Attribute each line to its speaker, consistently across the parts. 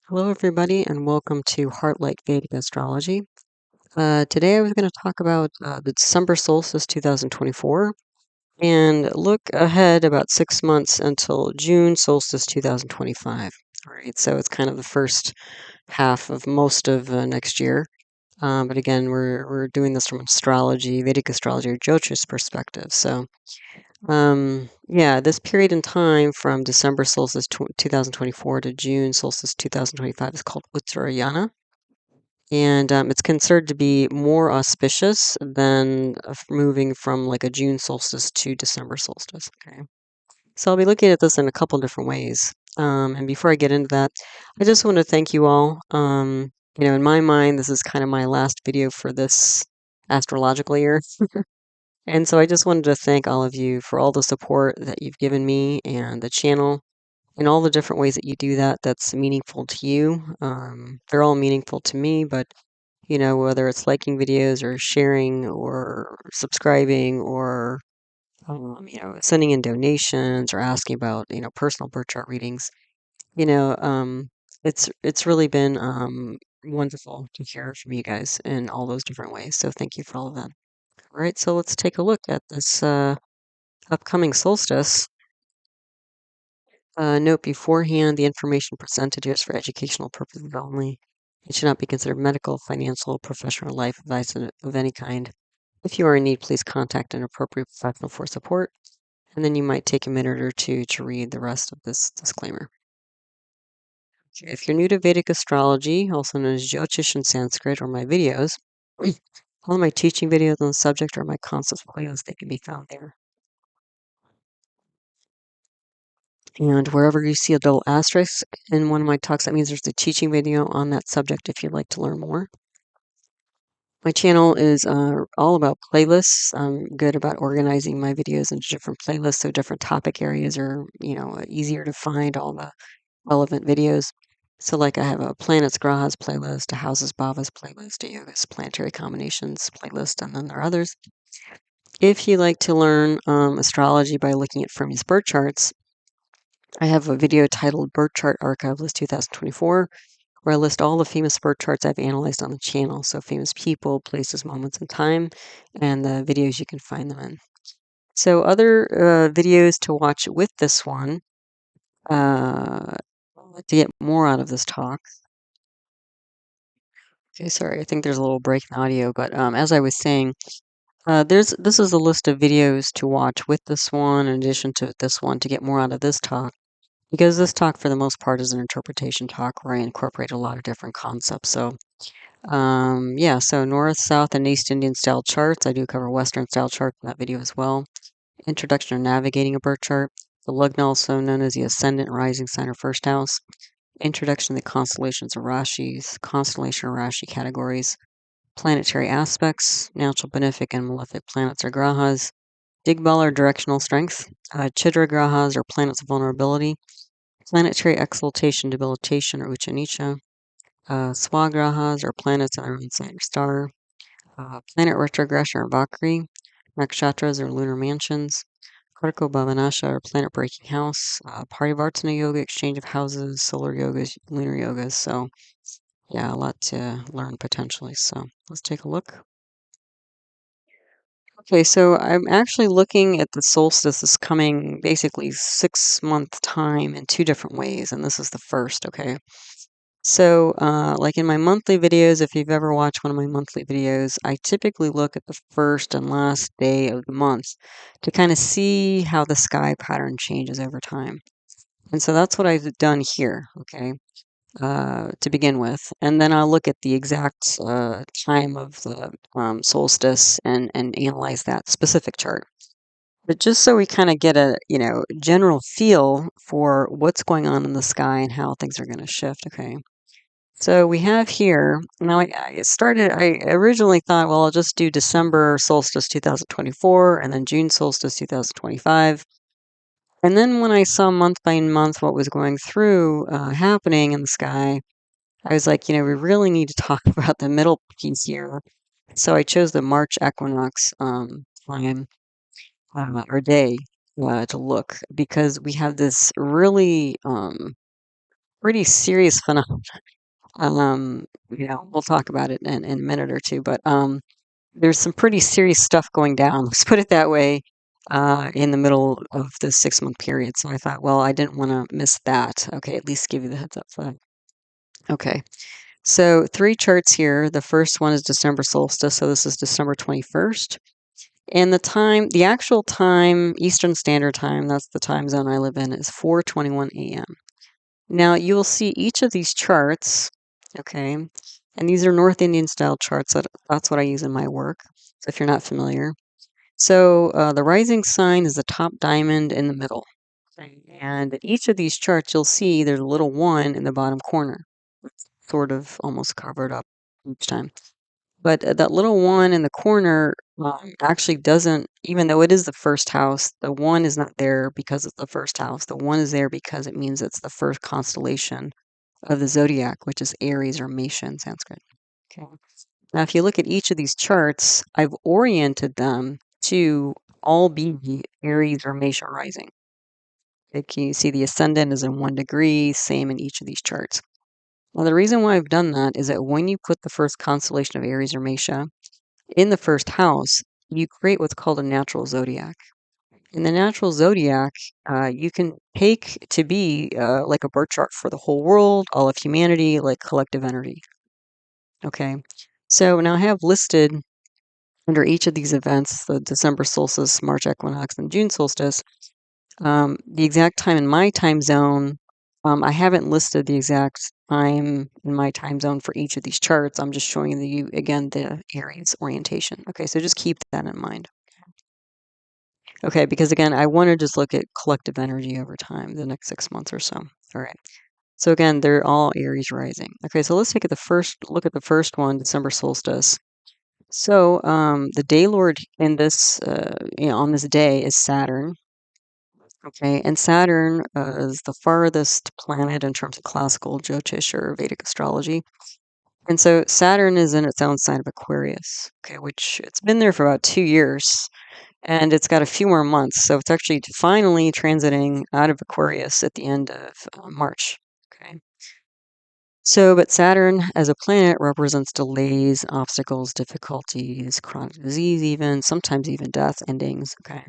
Speaker 1: Hello, everybody, and welcome to Heartlight Vedic Astrology. Today, I was going to talk about the December solstice 2024 and look ahead about 6 months until June solstice 2025. All right, so it's kind of the first half of most of next year. But again, we're doing this from astrology, Vedic astrology, or Jyotish perspective. So, yeah, this period in time from December solstice 2024 to June solstice 2025 is called Uttarayana. And it's considered to be more auspicious than moving from like a June solstice to December solstice. Okay. So I'll be looking at this in a couple different ways. And before I get into that, I just want to thank you all. In my mind, this is kind of my last video for this astrological year. And so I just wanted to thank all of you for all the support that you've given me and the channel and all the different ways that you do that that's meaningful to you. They're all meaningful to me, but whether it's liking videos or sharing or subscribing or sending in donations or asking about personal birth chart readings, you know, um, it's really been wonderful to hear from you guys in all those different ways. So thank you for all of that. All right, so let's take a look at this upcoming solstice. Note beforehand, the information presented here is for educational purposes only. It should not be considered medical, financial, professional, or life advice of any kind. If you are in need, please contact an appropriate professional for support, and then you might take a minute or two to read the rest of this disclaimer. Okay, if you're new to Vedic astrology, also known as Jyotish in Sanskrit, or my videos, all of my teaching videos on the subject or my concepts playlist, they can be found there. And wherever you see a little asterisk in one of my talks, that means there's a teaching video on that subject if you'd like to learn more. My channel is all about playlists. I'm good about organizing my videos into different playlists so different topic areas are, easier to find all the relevant videos. So like I have a planets grahas playlist, a houses bhavas playlist, a yoga's planetary combinations playlist, and then there are others. If you like to learn astrology by looking at Fermi's birth charts, I have a video titled Birth Chart Archive List 2024, where I list all the famous birth charts I've analyzed on the channel. So famous people, places, moments, and time, and the videos you can find them in. So other videos to watch with this one, to get more out of this talk. Okay, sorry, I think there's a little break in audio, but as I was saying, this is a list of videos to watch with this one, in addition to this one, to get more out of this talk. Because this talk, for the most part, is an interpretation talk where I incorporate a lot of different concepts. So, yeah, so North, South, and East Indian style charts. I do cover Western style charts in that video as well. Introduction to navigating a birth chart. The Lugna, also known as the ascendant, rising sign, or first house. Introduction to the constellations of rashis, constellation or rashi categories. Planetary aspects, natural, benefic, and malefic planets or grahas. Bala or directional strength. Chidra grahas or planets of vulnerability. Planetary exaltation, debilitation, or uccha nicca. Swagrahas or planets in our own sign or star. Planet retrogression or vakri. Nakshatras or lunar mansions. Karako bhava or planet breaking house. Parivartana yoga, exchange of houses, solar yogas, lunar yogas. So, yeah, a lot to learn potentially. So, let's take a look. Okay, so I'm actually looking at the solstice is coming basically 6 month time in two different ways, and this is the first, okay? So, like in my monthly videos, if you've ever watched one of my monthly videos, I typically look at the first and last day of the month to kind of see how the sky pattern changes over time. And so that's what I've done here, okay, to begin with. And then I'll look at the exact time of the solstice and analyze that specific chart. But just so we kind of get a, general feel for what's going on in the sky and how things are going to shift, okay? So we have here, now I originally thought, well, I'll just do December solstice 2024 and then June solstice 2025. And then when I saw month by month what was going through, happening in the sky, I was like, we really need to talk about the middle piece here. So I chose the March equinox time or day to look because we have this really pretty serious phenomenon. We'll talk about it in a minute or two, but there's some pretty serious stuff going down. Let's put it that way. In the middle of the 6-month period. So I thought, well, I didn't want to miss that. Okay, at least give you the heads up for that. Okay, so 3 charts here. The first one is December solstice, so this is December 21st. And the actual time, Eastern Standard Time, that's the time zone I live in, is 4:21 a.m. Now you'll see each of these charts, okay, and these are North Indian style charts. That's what I use in my work, if you're not familiar. So the rising sign is the top diamond in the middle. Okay. And in each of these charts, you'll see there's a little 1 in the bottom corner. It's sort of almost covered up each time. But that little 1 in the corner actually doesn't, even though it is the first house, the 1 is not there because it's the first house. The 1 is there because it means it's the first constellation of the zodiac, which is Aries or Mesha in Sanskrit. Okay. Now, if you look at each of these charts, I've oriented them to all be Aries or Mesha rising. Can you see the ascendant is in 1 degree, same in each of these charts. Well, the reason why I've done that is that when you put the first constellation of Aries or Mesha in the first house, you create what's called a natural zodiac. In the natural zodiac, you can take to be like a birth chart for the whole world, all of humanity, like collective energy. Okay, so now I have listed under each of these events, the December solstice, March equinox, and June solstice, the exact time in my time zone. I haven't listed the exact time in my time zone for each of these charts. I'm just showing you, again, the Aries orientation. Okay, so just keep that in mind. Okay, because again, I want to just look at collective energy over time, the next 6 months or so. All right. So again, they're all Aries rising. Okay, so let's take the first look at the first one, December solstice. So the day lord in this, on this day is Saturn. Okay, and Saturn is the farthest planet in terms of classical Jyotish or Vedic astrology. And so Saturn is in its own sign of Aquarius, okay, which it's been there for about 2 years, and it's got a few more months. So it's actually finally transiting out of Aquarius at the end of March. Okay. So, but Saturn as a planet represents delays, obstacles, difficulties, chronic disease, even sometimes even death, endings. Okay.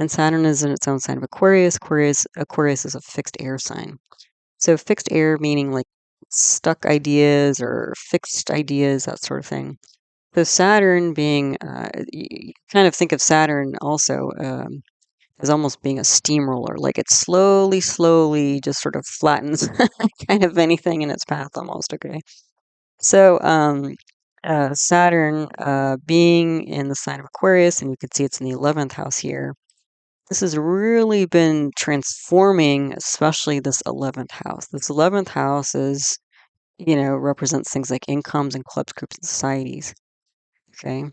Speaker 1: And Saturn is in its own sign of Aquarius. Aquarius is a fixed air sign. So fixed air meaning like stuck ideas or fixed ideas, that sort of thing. So Saturn being, you kind of think of Saturn also as almost being a steamroller, like it slowly just sort of flattens kind of anything in its path almost. Okay. So Saturn being in the sign of Aquarius, and you can see it's in the 11th house here. This has really been transforming, especially this 11th house. This 11th house is, represents things like incomes and clubs, groups, and societies. Okay.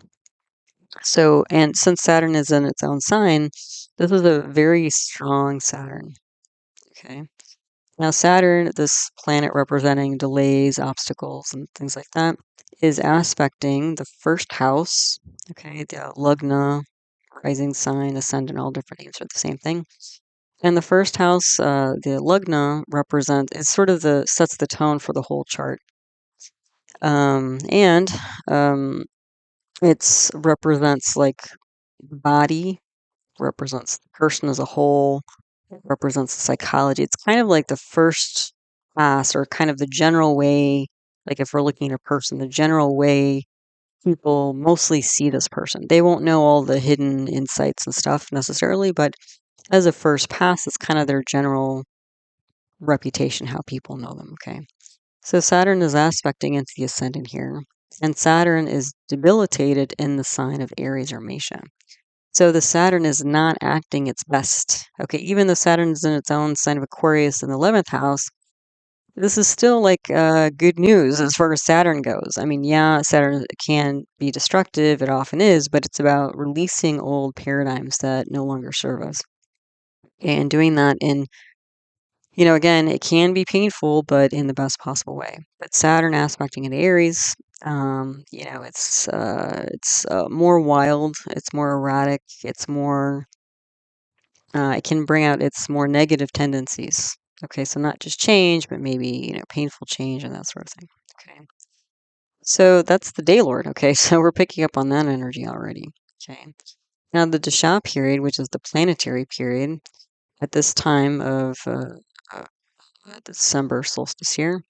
Speaker 1: So, and since Saturn is in its own sign, this is a very strong Saturn. Okay. Now, Saturn, this planet representing delays, obstacles, and things like that, is aspecting the first house. Okay. The Lugna, rising sign, ascendant, all different names are the same thing. And the first house, the Lugna, is sort of sets the tone for the whole chart. And it's represents like the body, represents the person as a whole, represents the psychology. It's kind of like the first pass, or kind of the general way, like if we're looking at a person, the general way people mostly see this person. They won't know all the hidden insights and stuff necessarily, but as a first pass, it's kind of their general reputation, how people know them. Okay. So Saturn is aspecting into the ascendant here, and Saturn is debilitated in the sign of Aries or Mesha. So the Saturn is not acting its best. Okay, even though Saturn is in its own sign of Aquarius in the 11th house, this is still like good news as far as Saturn goes. I mean, yeah, Saturn can be destructive, it often is, but it's about releasing old paradigms that no longer serve us. And doing that in, again, it can be painful, but in the best possible way. But Saturn aspecting into Aries, it's more wild, it's more erratic, it can bring out its more negative tendencies. Okay, so not just change, but maybe, painful change and that sort of thing. Okay. So that's the day lord. Okay, so we're picking up on that energy already. Okay. Now the dasha period, which is the planetary period, at this time of uh, December solstice here,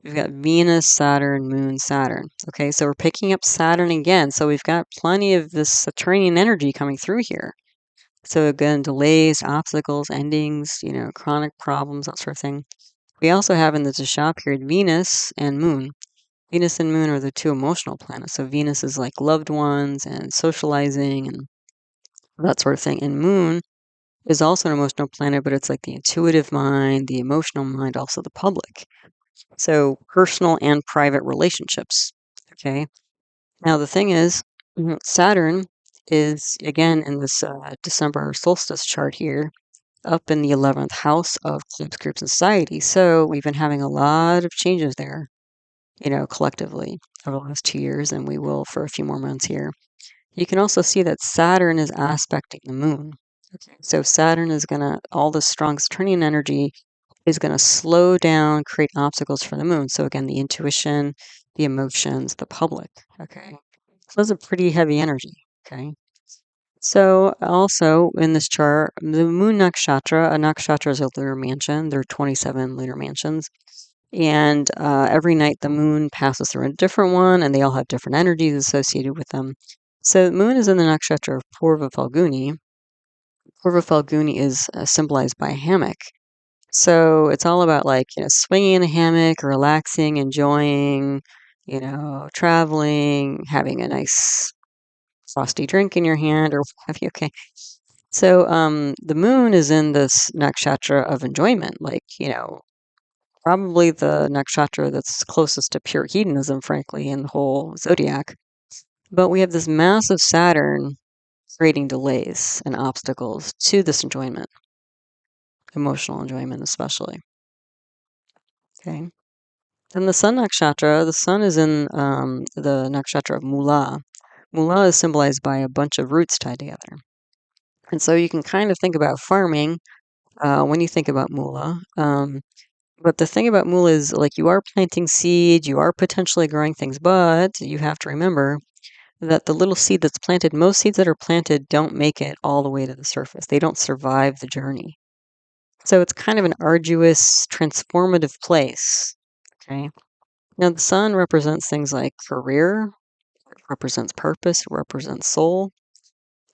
Speaker 1: we've got Venus, Saturn, Moon, Saturn. Okay, so we're picking up Saturn again. So we've got plenty of this Saturnian energy coming through here. So again, delays, obstacles, endings, chronic problems, that sort of thing. We also have in the dasha period Venus and Moon. Venus and Moon are the two emotional planets. So Venus is like loved ones and socializing and that sort of thing. And Moon is also an emotional planet, but it's like the intuitive mind, the emotional mind, also the public. So personal and private relationships. Okay. Now the thing is, Saturn is again in this December solstice chart here, up in the 11th house of clubs, groups, and society. So we've been having a lot of changes there, collectively over the last 2 years, and we will for a few more months here. You can also see that Saturn is aspecting the moon. Okay. So Saturn is all the strong Saturnian energy is going to slow down, create obstacles for the moon. So again, the intuition, the emotions, the public. Okay. So those are pretty heavy energy. Okay. So also in this chart, the moon nakshatra, a nakshatra is a lunar mansion. There are 27 lunar mansions. And every night the moon passes through a different one, and they all have different energies associated with them. So the moon is in the nakshatra of Purva Falguni. Purva Falguni is symbolized by a hammock. So it's all about swinging in a hammock, relaxing, enjoying, traveling, having a nice frosty drink in your hand or what have you. Okay. So the moon is in this nakshatra of enjoyment, probably the nakshatra that's closest to pure hedonism, frankly, in the whole zodiac. But we have this massive Saturn creating delays and obstacles to this enjoyment, emotional enjoyment especially. Okay. Then the sun nakshatra, the sun is in the nakshatra of Mula. Mula is symbolized by a bunch of roots tied together. And so you can kind of think about farming when you think about Mula. But the thing about Mula is you are planting seed, you are potentially growing things, but you have to remember that the little seed that's planted, most seeds that are planted don't make it all the way to the surface. They don't survive the journey. So it's kind of an arduous, transformative place. Okay. Now, the sun represents things like career, it represents purpose, it represents soul.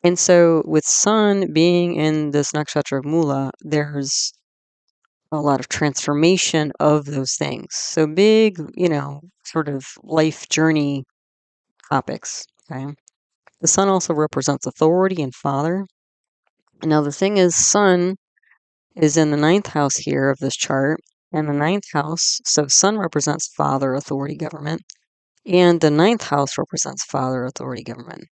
Speaker 1: And so, with sun being in this nakshatra of Mula, there's a lot of transformation of those things. So, big, sort of life journey topics. Okay. The sun also represents authority and father. Now, the thing is, sun is in the 9th house here of this chart. And the 9th house, so sun represents father, authority, government. And the 9th house represents father, authority, government.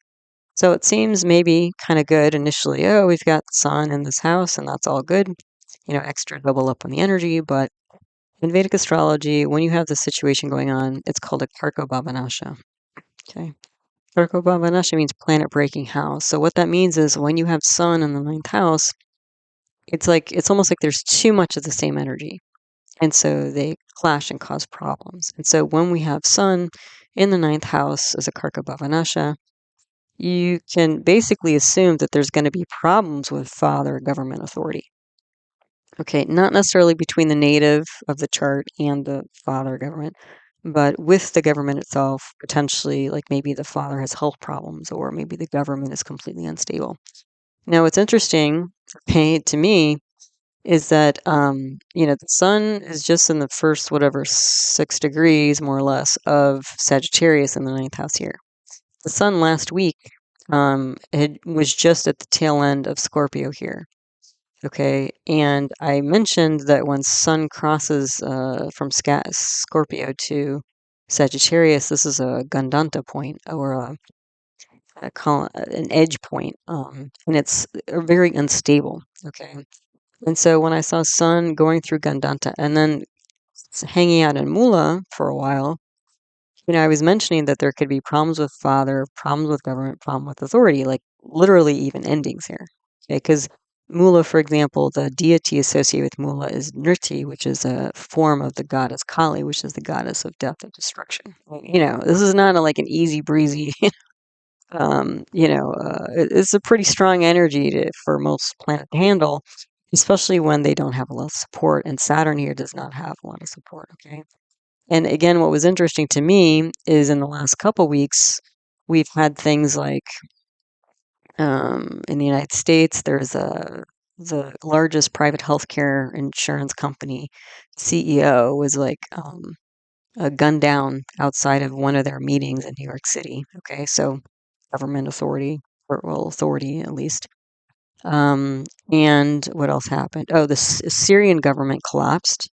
Speaker 1: So it seems maybe kind of good initially. Oh, we've got sun in this house, and that's all good. Extra double up on the energy. But in Vedic astrology, when you have this situation going on, it's called a karako bhavanasha. Okay. Karako bhavanasha means planet breaking house. So what that means is when you have sun in the 9th house, it's almost like there's too much of the same energy. And so they clash and cause problems. And so when we have sun in the 9th house as a karaka bhavanasha, you can basically assume that there's going to be problems with father government authority. Okay, not necessarily between the native of the chart and the father government, but with the government itself, potentially, maybe the father has health problems or maybe the government is completely unstable. Now, what's interesting, to me, is that, the sun is just in the first, 6 degrees, more or less, of Sagittarius in the 9th house here. The sun last week it was just at the tail end of Scorpio here. Okay, and I mentioned that when sun crosses from Scorpio to Sagittarius, this is a Gandanta point or an edge point, and it's very unstable. Okay, and so when I saw sun going through Gandanta and then hanging out in Mula for a while, I was mentioning that there could be problems with father, problems with government, problem with authority, literally even endings here. Okay, because Mula, for example, the deity associated with Mula is Nriti, which is a form of the goddess Kali, which is the goddess of death and destruction. This is not like an easy breezy. It's a pretty strong energy for most planets to handle, especially when they don't have a lot of support. And Saturn here does not have a lot of support. Okay. And again, what was interesting to me is in the last couple weeks, we've had things like in the United States, the largest private healthcare insurance company CEO was gunned down outside of one of their meetings in New York City. Okay, so government authority, or well, authority at least. And what else happened? Oh, the Syrian government collapsed.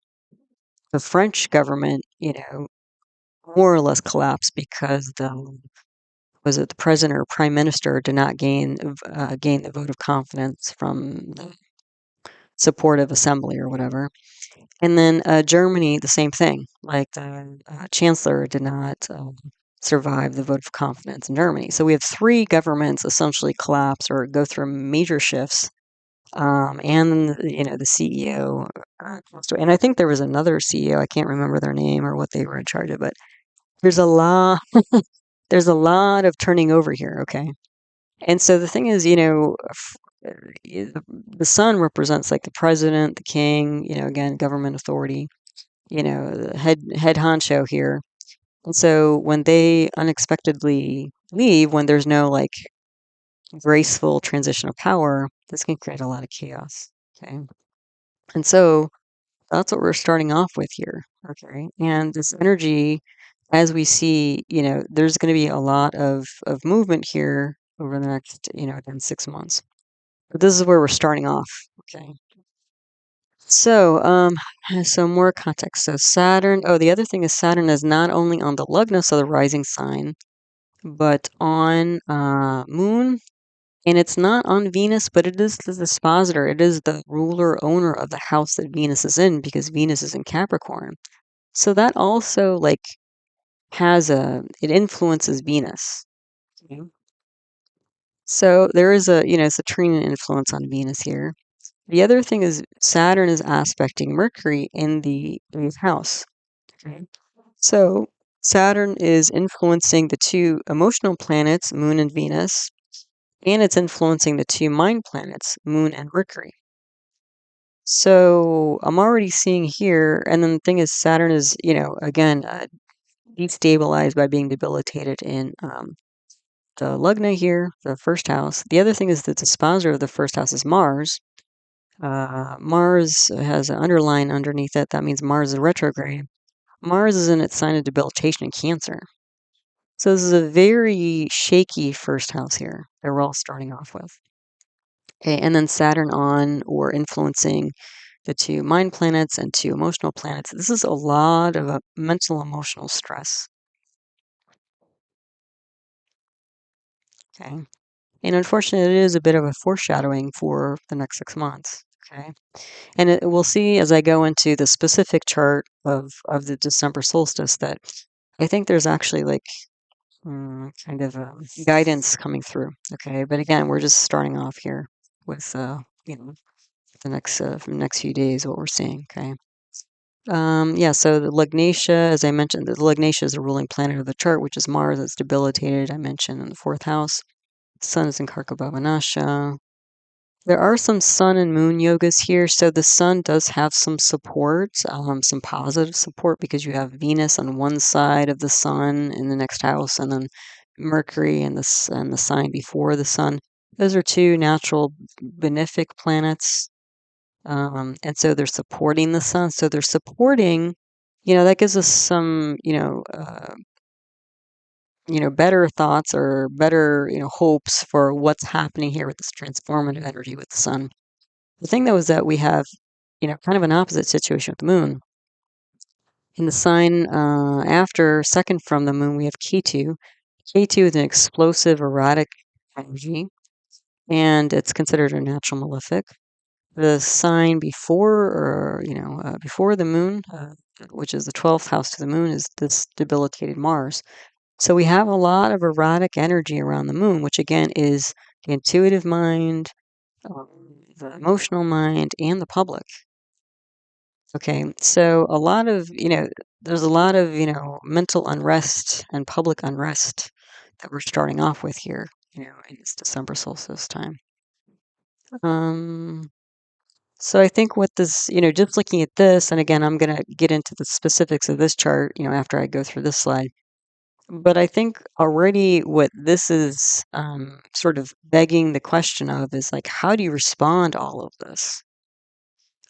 Speaker 1: The French government, more or less collapsed because the president or prime minister did not gain the vote of confidence from the supportive assembly or whatever. And then Germany, the same thing. Like the chancellor did not survive the vote of confidence in Germany. So we have three governments essentially collapse or go through major shifts. And the CEO passed away. And I think there was another CEO. I can't remember their name or what they were in charge of, but there's a lot. There's a lot of turning over here. Okay. And so the thing is, the sun represents like the president, the king, again, government authority, the head honcho here. And so when they unexpectedly leave, when there's no like graceful transition of power, this can create a lot of chaos. Okay. And so that's what we're starting off with here. Okay. And this energy, as we see, there's going to be a lot of movement here over the next, again, 6 months. But this is where we're starting off. Okay. So more context. So Saturn, the other thing is Saturn is not only on the lugna, so the rising sign, but on Moon, and it's not on Venus, but it is the dispositor. It is the ruler owner of the house that Venus is in, because Venus is in Capricorn. So that also like it influences Venus. Okay. So there is it's a trine influence on Venus here. The other thing is Saturn is aspecting Mercury in the 8th house. Okay. So Saturn is influencing the two emotional planets, Moon and Venus, and it's influencing the two mind planets, Moon and Mercury. So I'm already seeing here, and then the thing is, Saturn is, again, destabilized by being debilitated in the Lugna here, the first house. The other thing is that the dispositor of the first house is Mars. Mars has an underline underneath it. That means Mars is retrograde. Mars is in its sign of debilitation in Cancer. So this is a very shaky first house here that we're all starting off with. Okay, and then Saturn on or influencing the two mind planets and two emotional planets. This is a lot of mental emotional stress. Okay. And unfortunately, it is a bit of a foreshadowing for the next 6 months. Okay. And we'll see as I go into the specific chart of the December solstice that I think there's actually like kind of guidance coming through. Okay. But again, we're just starting off here with, the next few days, what we're seeing. Okay. So the Lugnatia, as I mentioned, the Lugnatia is the ruling planet of the chart, which is Mars. It's debilitated, I mentioned, in the 4th house. The sun is in Karko. There are some sun and moon yogas here. So the sun does have some support, some positive support, because you have Venus on one side of the sun in the next house, and then Mercury and the sign before the sun. Those are two natural benefic planets. And so they're supporting the sun. So they're supporting, that gives us some, better thoughts or better, hopes for what's happening here with this transformative energy with the sun. The thing though is that we have, kind of an opposite situation with the moon. In the sign after second from the moon, we have Ketu. Ketu is an explosive, erratic energy, and it's considered a natural malefic. The sign before the moon, which is the 12th house to the moon, is this debilitated Mars. So we have a lot of erratic energy around the moon, which again is the intuitive mind, the emotional mind, and the public. Okay, so a lot of, there's a lot of, mental unrest and public unrest that we're starting off with here, in this December solstice time. Um, so I think what this, just looking at this, and again, I'm going to get into the specifics of this chart, after I go through this slide. But I think already what this is sort of begging the question of is like, how do you respond to all of this?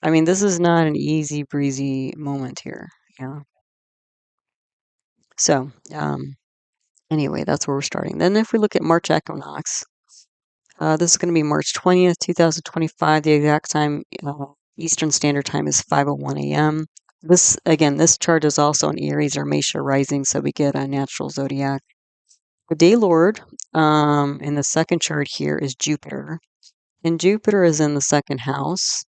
Speaker 1: I mean, this is not an easy breezy moment here. Yeah. So, anyway, that's where we're starting. Then if we look at March equinox, this is going to be March 20th, 2025. The exact time, Eastern Standard Time is 5:01 a.m. This chart is also an Aries or Mesha rising, so we get a natural zodiac. The day lord in the second chart here is Jupiter. And Jupiter is in the second house.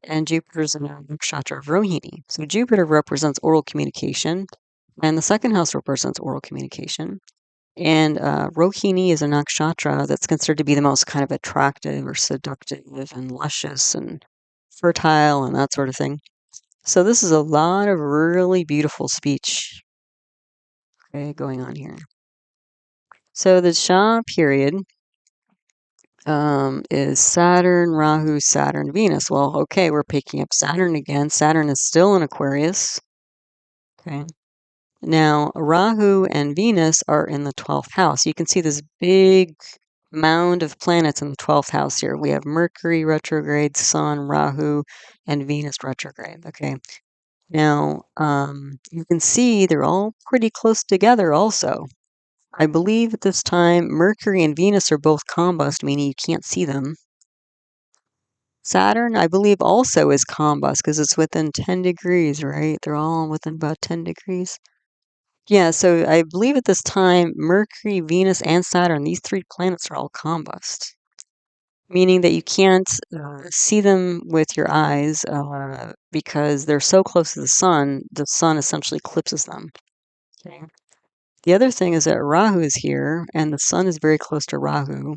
Speaker 1: And Jupiter is in the nakshatra of Rohini. So Jupiter represents oral communication. And the second house represents oral communication. And Rohini is a nakshatra that's considered to be the most kind of attractive or seductive and luscious and fertile and that sort of thing. So this is a lot of really beautiful speech, okay, going on here. So the Shah period is Saturn, Rahu, Saturn, Venus. Well, okay, we're picking up Saturn again. Saturn is still in Aquarius. Okay. Now, Rahu and Venus are in the 12th house. You can see this big mound of planets in the 12th house here. We have Mercury retrograde, Sun, Rahu, and Venus retrograde. Okay. Now, you can see they're all pretty close together also. I believe at this time, Mercury and Venus are both combust, meaning you can't see them. Saturn, I believe, also is combust because it's within 10 degrees, right? They're all within about 10 degrees. Yeah, so I believe at this time, Mercury, Venus, and Saturn, these three planets are all combust, meaning that you can't see them with your eyes because they're so close to the sun essentially eclipses them. Okay. The other thing is that Rahu is here, and the sun is very close to Rahu.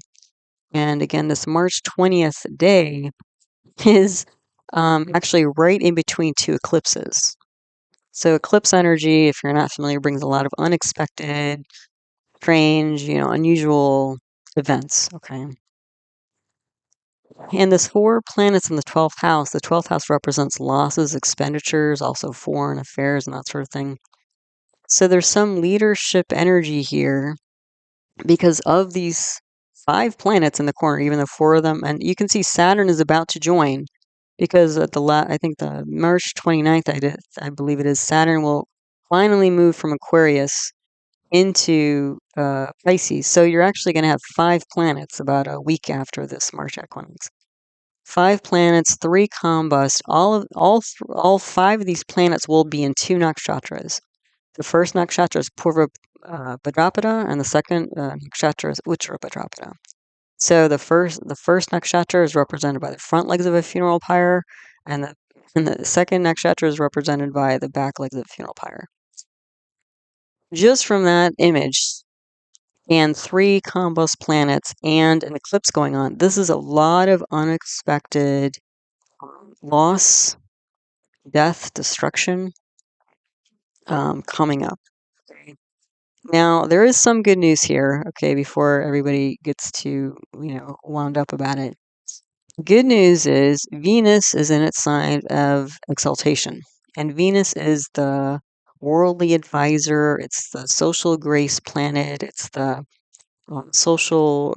Speaker 1: And again, this March 20th day is actually right in between two eclipses. So eclipse energy, if you're not familiar, brings a lot of unexpected, strange, unusual events, okay? And there's 4 planets in the 12th house. The 12th house represents losses, expenditures, also foreign affairs and that sort of thing. So there's some leadership energy here because of these 5 planets in the corner, even though 4 of them, and you can see Saturn is about to join because at I think the March 29th, I believe it is, Saturn will finally move from Aquarius into Pisces. So you're actually going to have 5 planets about a week after this March equinox. 5 planets, 3 combust. All 5 of these planets will be in 2 nakshatras. The first nakshatra is Purva Bhadrapada, and the second nakshatra is Uttara Bhadrapada. So the first nakshatra is represented by the front legs of a funeral pyre, and the second nakshatra is represented by the back legs of a funeral pyre. Just from that image, and 3 combust planets and an eclipse going on, this is a lot of unexpected loss, death, destruction coming up. Okay. Now, there is some good news here, okay, before everybody gets too, wound up about it. Good news is Venus is in its sign of exaltation, and Venus is the worldly advisor, it's the social grace planet, it's the social,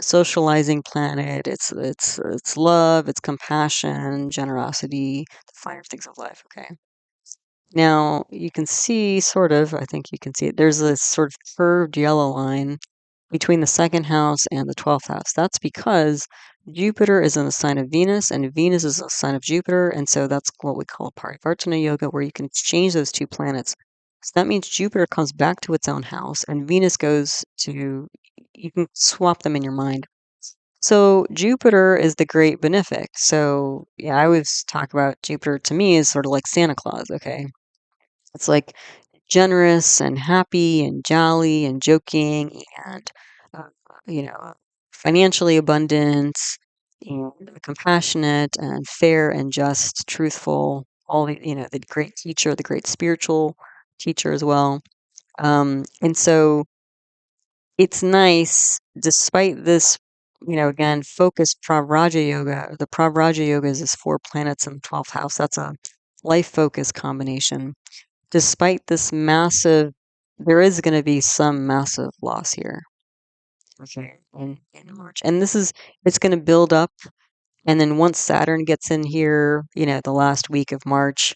Speaker 1: socializing planet. It's love, it's compassion, generosity, the finer things of life. Okay. Now you can see I think you can see it. There's this sort of curved yellow line between the second house and the 12th house. That's because Jupiter is in the sign of Venus, and Venus is a sign of Jupiter, and so that's what we call parivartana yoga, where you can exchange those 2 planets. So that means Jupiter comes back to its own house, and Venus goes to, you can swap them in your mind. So Jupiter is the great benefic. So yeah, I always talk about Jupiter to me as sort of like Santa Claus, okay? It's like generous and happy and jolly and joking and, uh, you know, financially abundant, and compassionate and fair and just, truthful, all the great teacher, the great spiritual teacher as well. And so it's nice, despite this, again, focused pravraja yoga. The pravraja yoga is this 4 planets in the 12th house. That's a life focus combination. Despite this massive, there is going to be some massive loss here. Okay, in March. And it's going to build up. And then once Saturn gets in here, the last week of March,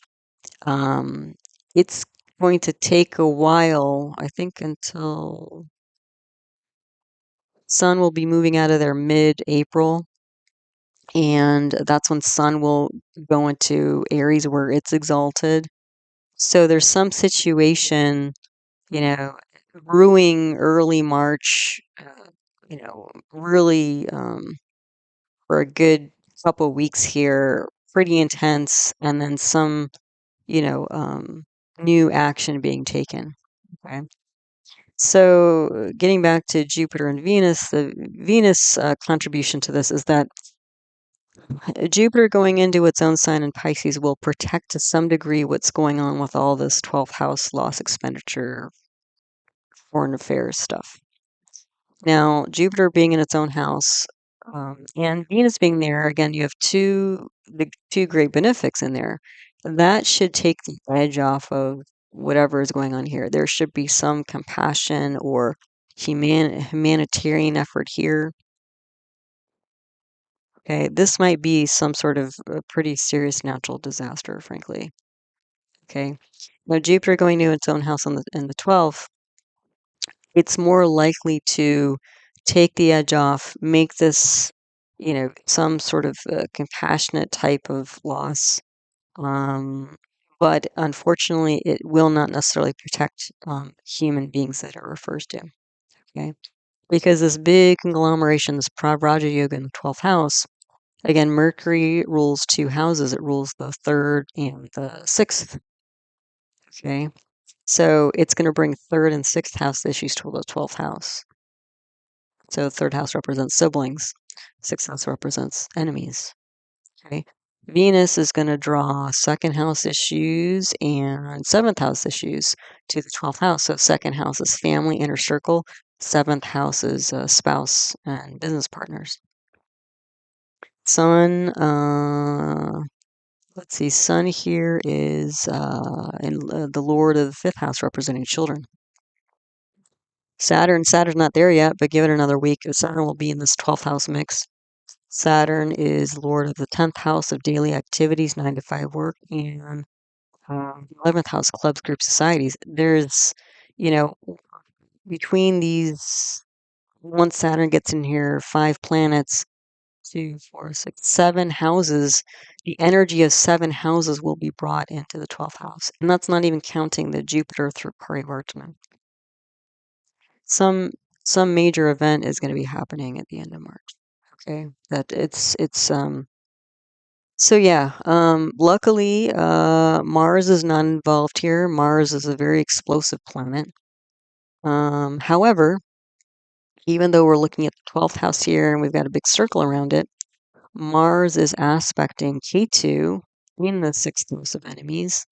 Speaker 1: it's going to take a while, I think, until Sun will be moving out of there mid-April. And that's when Sun will go into Aries where it's exalted. So there's some situation, you know, brewing early March, really for a good couple weeks here, pretty intense, and then some, new action being taken. Okay. So getting back to Jupiter and Venus, the Venus contribution to this is that Jupiter going into its own sign in Pisces will protect to some degree what's going on with all this 12th house loss, expenditure, foreign affairs stuff. Now, Jupiter being in its own house, and Venus being there, again, you have the two great benefics in there. That should take the edge off of whatever is going on here. There should be some compassion or humanitarian effort here. Okay, this might be some sort of pretty serious natural disaster, frankly. Okay, now Jupiter going to its own house in the 12th, it's more likely to take the edge off, make this, some sort of compassionate type of loss. But unfortunately, it will not necessarily protect human beings that it refers to. Okay, because this big conglomeration, this pravraja yoga in the 12th house, again, Mercury rules 2 houses. It rules the 3rd and the 6th. Okay. So it's going to bring 3rd and 6th house issues to the 12th house. So 3rd house represents siblings, 6th house represents enemies. Okay. Venus is going to draw 2nd house issues and 7th house issues to the 12th house. So 2nd house is family, inner circle. 7th house is spouse and business partners. Sun, let's see, Sun here is the Lord of the 5th house representing children. Saturn's not there yet, but give it another week. Saturn will be in this 12th house mix. Saturn is Lord of the 10th house of daily activities, 9 to 5 work, and 11th house, clubs, groups, societies. There's, between these, once Saturn gets in here, 5 planets, 2, 4, 6, 7 houses, the energy of 7 houses will be brought into the 12th house. And that's not even counting the Jupiter through parivartana. Some major event is going to be happening at the end of March. Okay, that it's so yeah, luckily Mars is not involved here. Mars is a very explosive planet. However, even though we're looking at the 12th house here and we've got a big circle around it, Mars is aspecting K2 in the 6th house of enemies,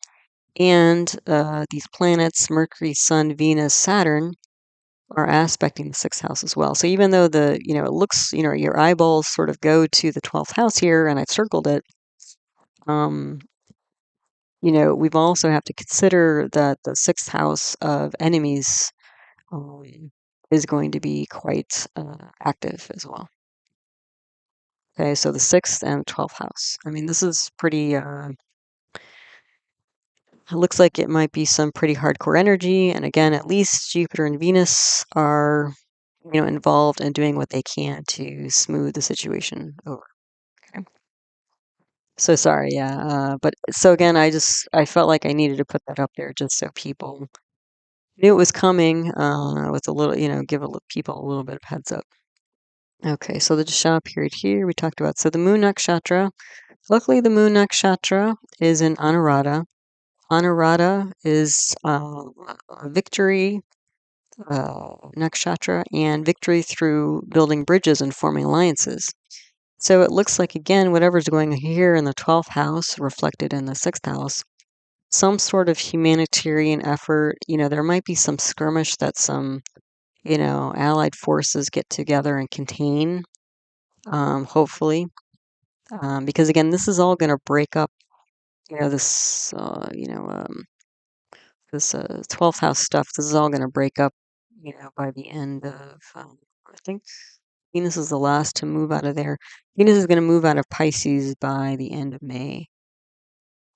Speaker 1: and these planets, Mercury, Sun, Venus, Saturn, are aspecting the 6th house as well. So even though it looks, your eyeballs sort of go to the 12th house here, and I've circled it, we've also have to consider that the 6th house of enemies um, is going to be quite active as well. Okay, so the 6th and 12th house. I mean, this is pretty, it looks like it might be some pretty hardcore energy. And again, at least Jupiter and Venus are, involved in doing what they can to smooth the situation over. Okay. So sorry, yeah. But so again, I felt like I needed to put that up there just so people knew it was coming with a little, give people a little bit of heads up. Okay, so the Dasha period here we talked about. So the Moon Nakshatra, luckily the Moon Nakshatra is in Anuradha. Anuradha is a victory nakshatra and victory through building bridges and forming alliances. So it looks like, again, whatever's going here in the 12th house reflected in the 6th house, some sort of humanitarian effort. There might be some skirmish that some, allied forces get together and contain, hopefully. Because again, this is all going to break up, this, this 12th house stuff. This is all going to break up, by the end of, I think Venus is the last to move out of there. Venus is going to move out of Pisces by the end of May.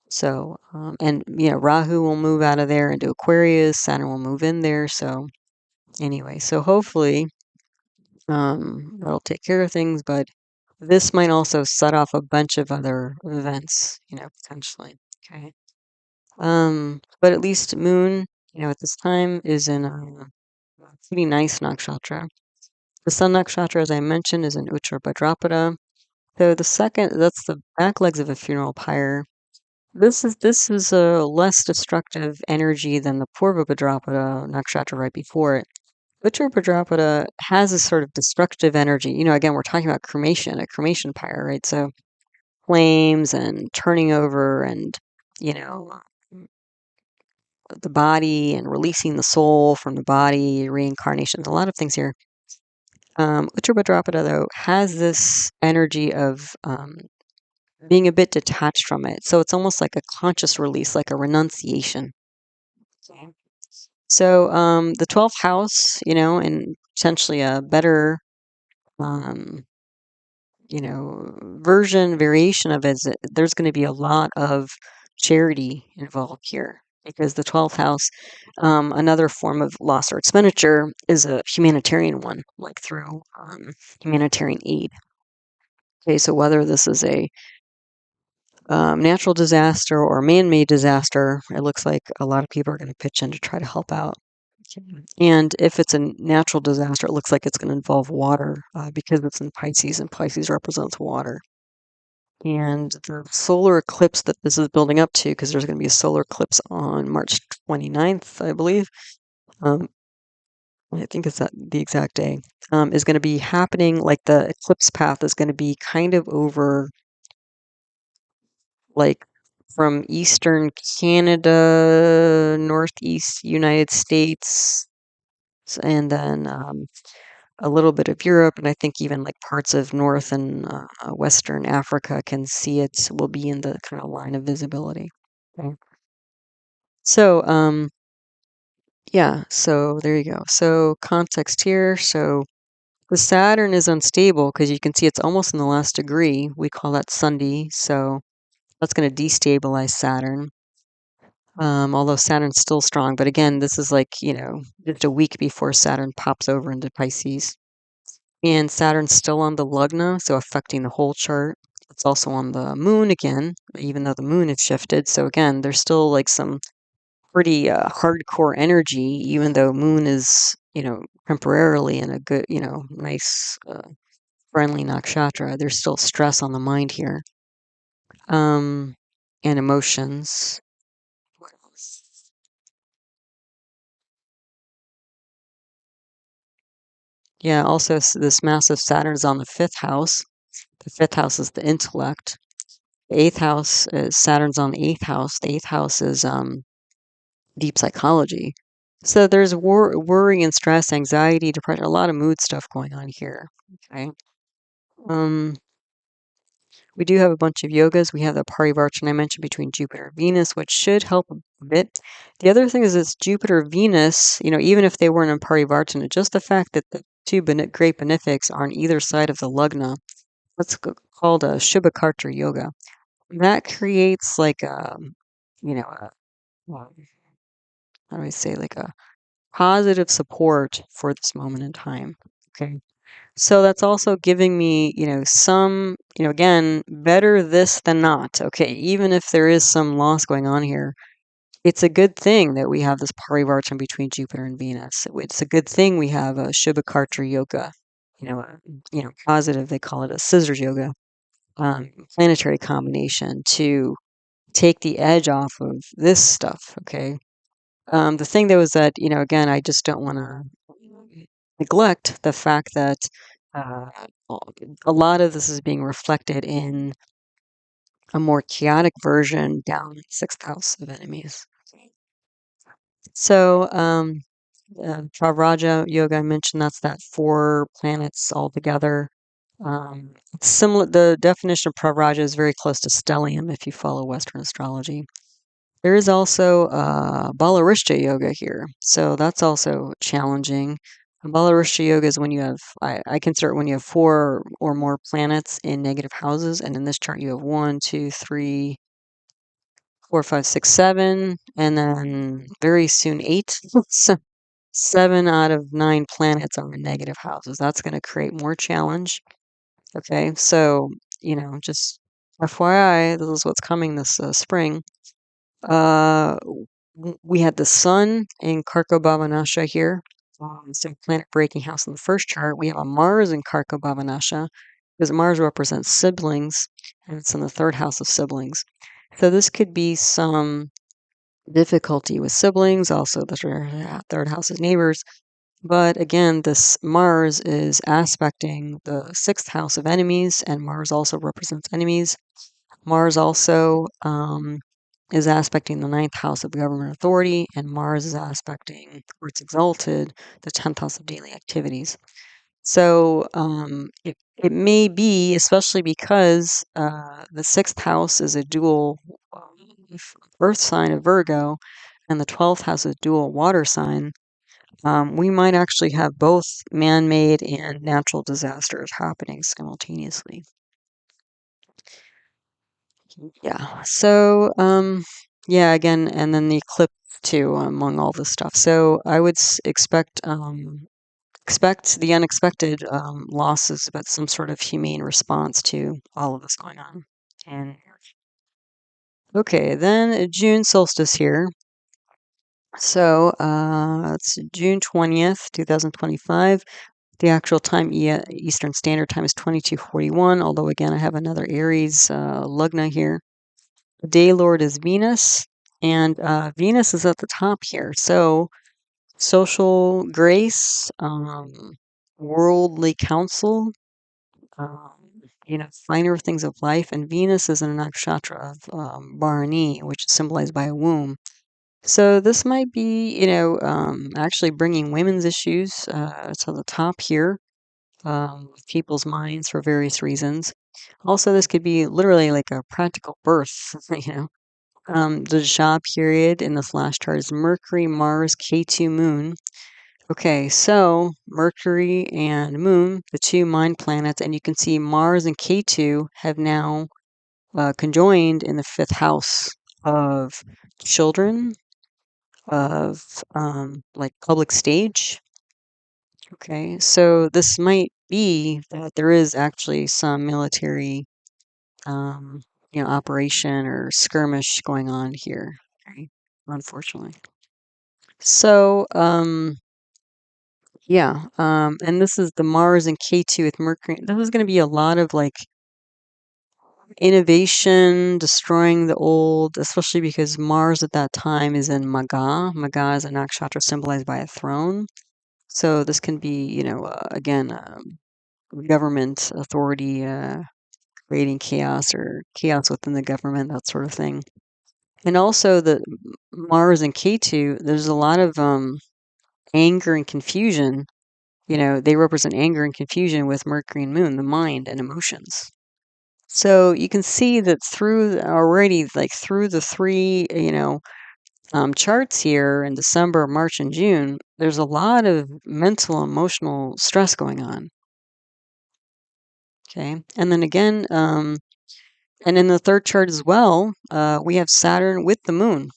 Speaker 1: So, and Rahu will move out of there into Aquarius. Saturn will move in there. So, anyway, so hopefully, that'll take care of things. But this might also set off a bunch of other events, potentially. Okay. But at least Moon, at this time is in a pretty nice nakshatra. The Sun nakshatra, as I mentioned, is in Uttarayana. So that's the back legs of a funeral pyre. This is a less destructive energy than the Purva Bhadrapada nakshatra right before it. Uttar Bhadrapada has a sort of destructive energy. Again, we're talking about cremation, a cremation pyre, right? So flames and turning over and, you know, the body and releasing the soul from the body, reincarnations, a lot of things here. Uttar Bhadrapada, though, has this energy of being a bit detached from it. So it's almost like a conscious release, like a renunciation. Okay. So the 12th house, and potentially a better, um, variation of it is that there's going to be a lot of charity involved here because the 12th house, another form of loss or expenditure, is a humanitarian one, like through humanitarian aid. Okay, so whether this is a natural disaster or man-made disaster, it looks like a lot of people are going to pitch in to try to help out. And if it's a natural disaster, it looks like it's going to involve water because it's in Pisces, and Pisces represents water. And the solar eclipse that this is building up to, because there's going to be a solar eclipse on March 29th, I believe. I think it's the exact day, is going to be happening. Like the eclipse path is going to be kind of over, like from eastern Canada, northeast United States, and then a little bit of Europe, and I think even like parts of North and Western Africa can see it, will be in the kind of line of visibility. Okay. So, yeah, so there you go. So context here. So the Saturn is unstable because you can see it's almost in the last degree. We call that Sundi. So that's going to destabilize Saturn. Although Saturn's still strong. But again, this is like, just a week before Saturn pops over into Pisces. And Saturn's still on the Lugna, so affecting the whole chart. It's also on the moon again, even though the moon has shifted. So again, there's still like some pretty hardcore energy, even though moon is, temporarily in a good, nice, friendly nakshatra. There's still stress on the mind here. And emotions. What else? Yeah, also this massive Saturn is on the 5th house. The 5th house is the intellect. The 8th house is Saturn's on the 8th house. The 8th house is deep psychology. So there's worry and stress, anxiety, depression, a lot of mood stuff going on here. Okay. We do have a bunch of yogas. We have the parivartana I mentioned between Jupiter and Venus, which should help a bit. The other thing is it's Jupiter, Venus, even if they weren't in parivartana, just the fact that the two great benefics are on either side of the lugna, what's called a Shubhakartra yoga. That creates like how do I say, like a positive support for this moment in time. Okay. So that's also giving me, some, again, better this than not. Okay. Even if there is some loss going on here, it's a good thing that we have this parivartana between Jupiter and Venus. It's a good thing we have a Shubhakartra yoga, positive. They call it a scissors yoga, planetary combination to take the edge off of this stuff. Okay. The thing though is that, again, I just don't want to neglect the fact that uh, a lot of this is being reflected in a more chaotic version down in sixth house of enemies. So, pravraja yoga, I mentioned that's that four planets all together. Similar, the definition of pravraja is very close to stellium if you follow Western astrology. There is also Balarishta yoga here, so that's also challenging. Balarishta yoga is when you have, I consider it when you have four or more planets in negative houses, and in this chart you have 1, 2, 3, 4, 5, 6, 7, and then very soon 8. So 7 out of 9 planets are in negative houses. That's going to create more challenge. Okay, so, just FYI, this is what's coming this spring. Uh, we had the sun in Karko Bhavanasha here. So planet breaking house in the first chart. We have a Mars in Karko Bhavanasha because Mars represents siblings and it's in the third house of siblings. So this could be some difficulty with siblings, also the third house is neighbors. But again, this Mars is aspecting the sixth house of enemies, and Mars also represents enemies. Mars also is aspecting the ninth house of government authority, and Mars is aspecting, where it's exalted, the 10th house of daily activities. So it may be, especially because the sixth house is a dual earth sign of Virgo, and the 12th house is dual water sign. We might actually have both man-made and natural disasters happening simultaneously. Yeah. So, yeah, again, and then the eclipse too, among all this stuff. So I would expect the unexpected losses, but some sort of humane response to all of this going on. And okay, then June solstice here. So it's June 20th, 2025. The actual time, Eastern Standard Time, is 22:41. Although again, I have another Aries lugna here. The day lord is Venus, and Venus is at the top here. So social grace, worldly counsel, um, finer things of life. And Venus is in a nakshatra of Bharani, which is symbolized by a womb. So this might be, actually bringing women's issues to the top here, people's minds for various reasons. Also, this could be literally like a practical birth, the job period in this last chart is Mercury, Mars, K2, Moon. Okay, so Mercury and Moon, the two mind planets, and you can see Mars and K2 have now conjoined in the fifth house of children, of like public stage. Okay, so this might be that there is actually some military, um, operation or skirmish going on here. Okay, unfortunately. So, yeah, and this is the Mars and K2 with Mercury. This is going to be a lot of like innovation, destroying the old, especially because Mars at that time is in Maga. Maga is a nakshatra symbolized by a throne. So this can be, again, government authority creating chaos or chaos within the government, that sort of thing. And also the Mars and K2, there's a lot of anger and confusion. They represent anger and confusion with Mercury and Moon, the mind and emotions. So you can see that through the three, charts here in December, March, and June, there's a lot of mental, emotional stress going on. Okay. And then again, and in the third chart as well, we have Saturn with the moon.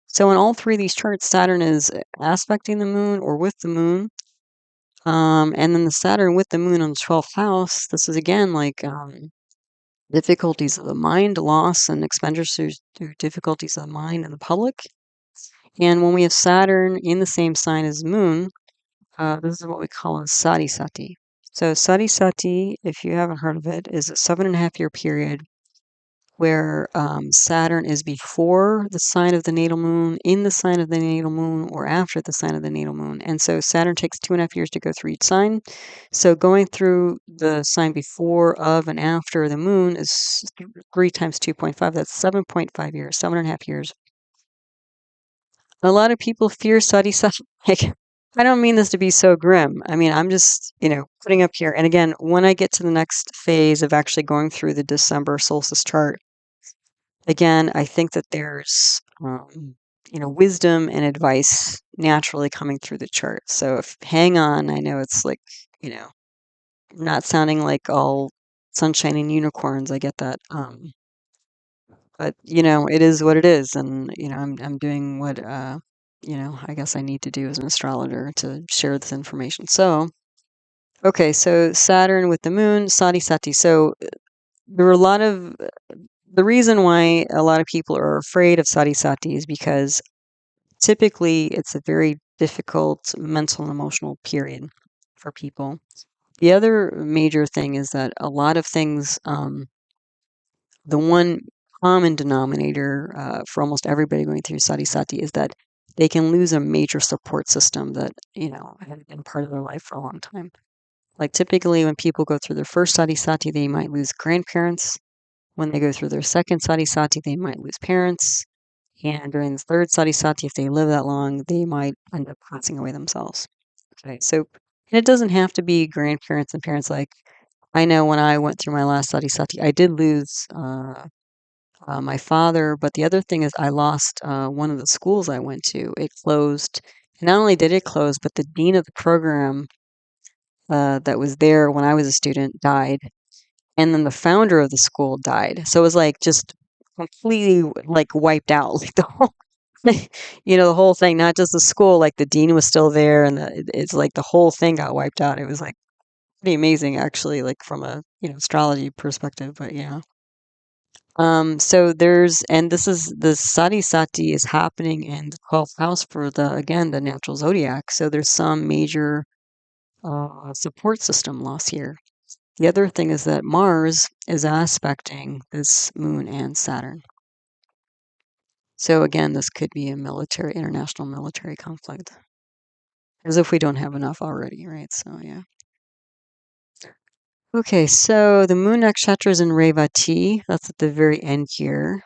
Speaker 1: So in all three of these charts, Saturn is aspecting the moon or with the moon. And then the Saturn with the moon on the 12th house, this is again like difficulties of the mind, loss and expenditures through difficulties of the mind and the public. And when we have Saturn in the same sign as moon, this is what we call a sati sati. So sati sati, if you haven't heard of it, is a 7.5-year period where Saturn is before the sign of the natal moon, in the sign of the natal moon, or after the sign of the natal moon. And so Saturn takes 2.5 years to go through each sign. So going through the sign before, of, and after the moon is 3 times 2.5. That's 7.5 years, 7.5 years. A lot of people fear sati sati. Like, I don't mean this to be so grim. I mean, I'm just, putting up here. And again, when I get to the next phase of actually going through the December solstice chart, again, I think that there's, wisdom and advice naturally coming through the chart. So hang on, I know it's like, not sounding like all sunshine and unicorns. I get that. But it is what it is, and I'm doing what I guess I need to do as an astrologer to share this information. So, okay, so Saturn with the moon, sati sati. So there were a lot of the reason why a lot of people are afraid of sati sati is because typically it's a very difficult mental and emotional period for people. The other major thing is that a lot of things, the one common denominator for almost everybody going through sati sati is that they can lose a major support system that, had been part of their life for a long time. Like typically when people go through their first sati sati, they might lose grandparents. When they go through their second sati sati, they might lose parents. And during the third sati sati, if they live that long, they might end up passing away themselves. Okay, so and it doesn't have to be grandparents and parents. Like I know when I went through my last sati sati, I did lose my father, but the other thing is I lost one of the schools I went to. It closed. And not only did it close, but the dean of the program that was there when I was a student died, and then the founder of the school died. So it was like just completely like wiped out, like the whole, the whole thing, not just the school. Like the dean was still there, and it's like the whole thing got wiped out. It was like pretty amazing, actually, like from a astrology perspective. But yeah. So and this is the Sati Sati is happening in the 12th house for the natural zodiac. So there's some major support system loss here. The other thing is that Mars is aspecting this moon and Saturn. So again, this could be a international military conflict. As if we don't have enough already, right? So yeah. Okay, so the moon nakshatra is in Revati. That's at the very end here.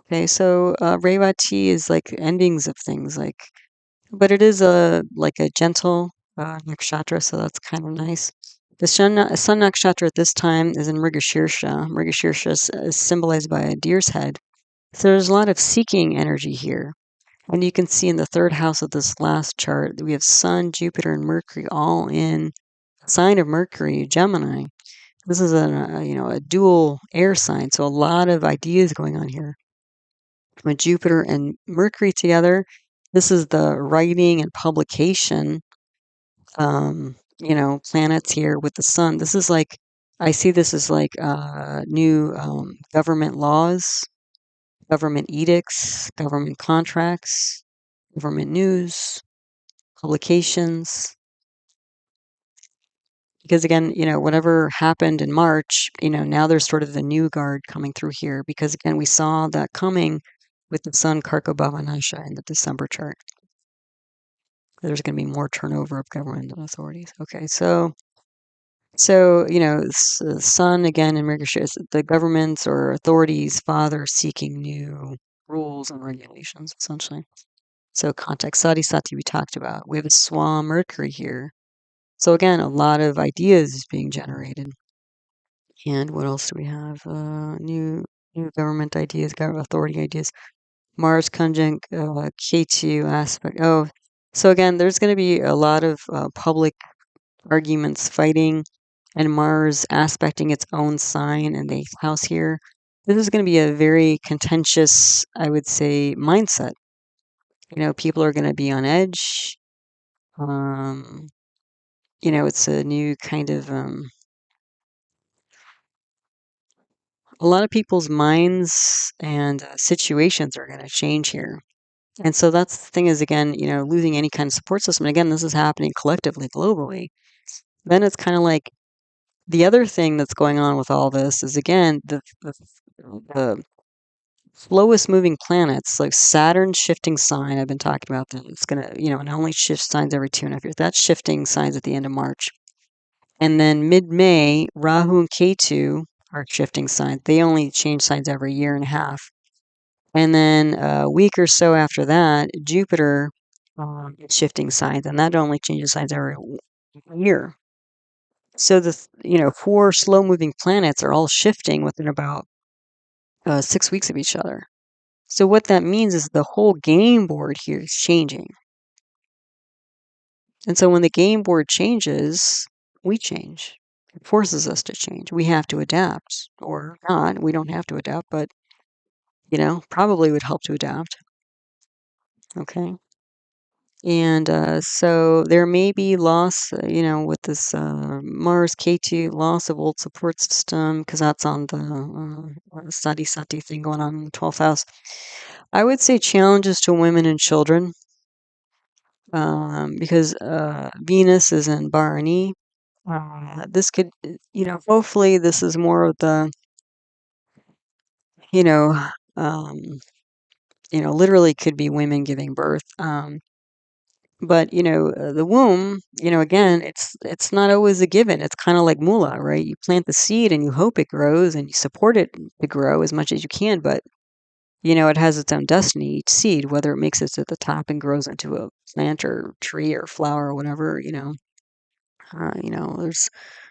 Speaker 1: Okay, so Revati is like endings of things, but it is like a gentle nakshatra, so that's kind of nice. The sun nakshatra at this time is in Mrigashirsha. Mrigashirsha is symbolized by a deer's head. So there's a lot of seeking energy here. And you can see in the third house of this last chart that we have Sun, Jupiter, and Mercury all in sign of Mercury, Gemini. This is a dual air sign, so a lot of ideas going on here. With Jupiter and Mercury together, this is the writing and publication, planets here with the sun. This is like, I see this as like new government laws, government edicts, government contracts, government news, publications. Because again, whatever happened in March, now there's sort of the new guard coming through here. Because again, we saw that coming with the sun, karako, bhava, nashaya in the December chart. There's going to be more turnover of government authorities. Okay, so sun again in Mrigashirsha, the governments or authorities, father seeking new rules and regulations, essentially. So context, sati sati we talked about. We have a swan Mercury here. So again, a lot of ideas is being generated. And what else do we have? New government ideas, government authority ideas. Mars conjunct K2 aspect. Oh, so again, there's going to be a lot of public arguments, fighting, and Mars aspecting its own sign in the 8th house here. This is going to be a very contentious, I would say, mindset. People are going to be on edge. It's a new kind of a lot of people's minds and situations are going to change here. And so that's the thing is, again, losing any kind of support system. And again, this is happening collectively, globally. Then it's kind of like the other thing that's going on with all this is, again, the slowest moving planets, like Saturn shifting sign. I've been talking about that. It's gonna, and it only shifts signs every 2.5 years. That's shifting signs at the end of March. And then mid-May, Rahu and Ketu are shifting signs. They only change signs every 1.5 years. And then a week or so after that, Jupiter is shifting signs, and that only changes signs every year. So the 4 slow-moving planets are all shifting within about 6 weeks of each other. So what that means is the whole game board here is changing. And so when the game board changes, we change. It forces us to change. We have to adapt, or not. We don't have to adapt, but probably would help to adapt. Okay. And so there may be loss, with this Mars K2, loss of old support system, because that's on the Sati Sati thing going on in the 12th house. I would say challenges to women and children, because Venus is in Bharani. This could, hopefully this is more of the, you know, um, literally could be women giving birth. But the womb, again, it's not always a given. It's kind of like mula, right? You plant the seed and you hope it grows and you support it to grow as much as you can, but it has its own destiny, each seed, whether it makes it to the top and grows into a plant or tree or flower or whatever, there's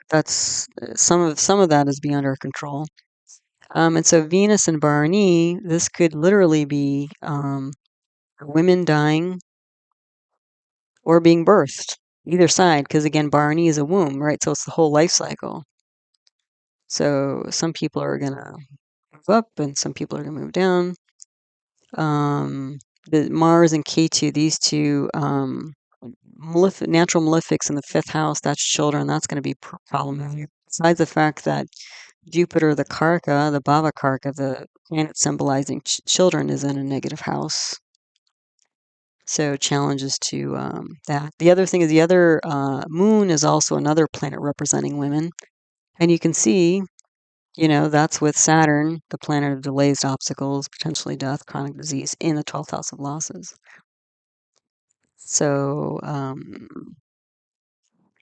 Speaker 1: that's some of that is beyond our control. And so Venus and Bharani, this could literally be women dying or being birthed, either side, because again, Bharani is a womb, right? So it's the whole life cycle. So some people are gonna move up, and some people are gonna move down. The Mars and Ketu, these two natural malefics in the 5th house, that's children. That's going to be problematic. Besides the fact that Jupiter, the karaka, the bhava karaka, the planet symbolizing children, is in a negative house. So challenges to that. The other thing is the other moon is also another planet representing women. And you can see, that's with Saturn, the planet of delays, obstacles, potentially death, chronic disease, in the 12th house of losses. So,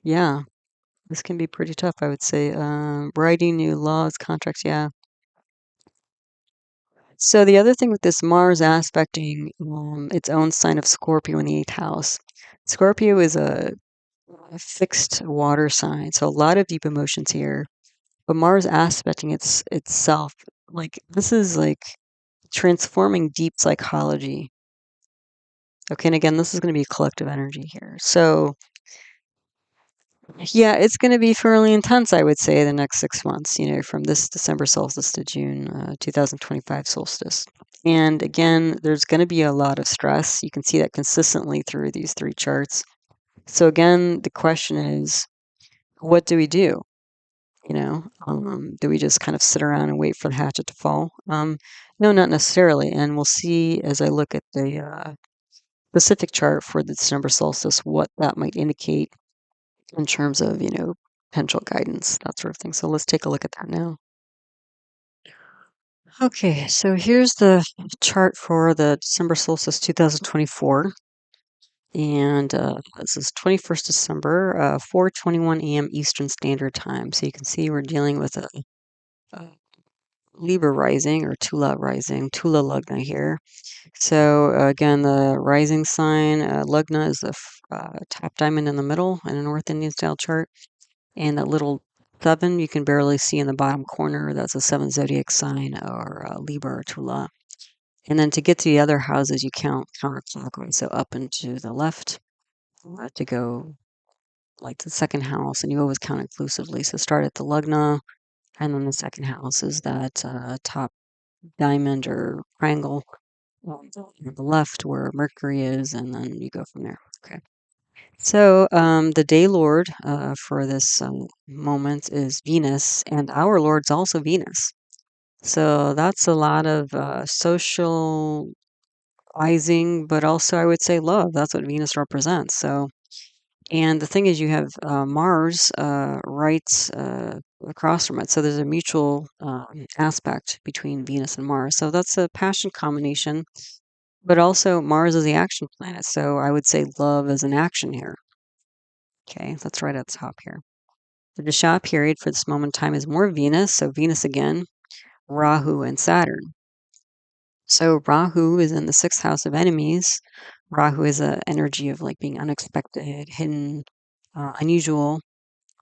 Speaker 1: yeah, this can be pretty tough, I would say. Writing new laws, contracts, yeah. So the other thing with this Mars aspecting its own sign of Scorpio in the 8th house. Scorpio is a fixed water sign, so a lot of deep emotions here. But Mars aspecting itself, like this is like transforming deep psychology. Okay, and again, this is going to be collective energy here. So yeah, it's going to be fairly intense, I would say, the next 6 months, from this December solstice to June 2025 solstice. And again, there's going to be a lot of stress. You can see that consistently through these 3 charts. So again, the question is, what do we do? Do we just kind of sit around and wait for the hatchet to fall? No, not necessarily. And we'll see as I look at the specific chart for the December solstice what that might indicate in terms of, potential guidance, that sort of thing. So let's take a look at that now. Okay, so here's the chart for the December solstice 2024. And this is 21st December, 4:21 a.m. Eastern Standard Time. So you can see we're dealing with a Libra rising or Tula rising, Tula Lugna here. So again, the rising sign, Lugna is the top diamond in the middle in a North Indian style chart. And that little 7 you can barely see in the bottom corner, that's a 7 zodiac sign or Libra or Tula. And then to get to the other houses, you count counterclockwise, so up and to the left to go like the second house, and you always count inclusively. So start at the Lugna, and then the second house is that top diamond or triangle on the left where Mercury is, and then you go from there. Okay. So the day lord for this moment is Venus, and our lord's also Venus. So that's a lot of socializing, but also I would say love. That's what Venus represents. So And the thing is, you have Mars right across from it. So there's a mutual aspect between Venus and Mars. So that's a passion combination. But also, Mars is the action planet. So I would say love is an action here. Okay, that's right at the top here. The Dasha period for this moment in time is more Venus. So Venus again, Rahu, and Saturn. So Rahu is in the sixth house of enemies. Rahu is an energy of like being unexpected, hidden, unusual.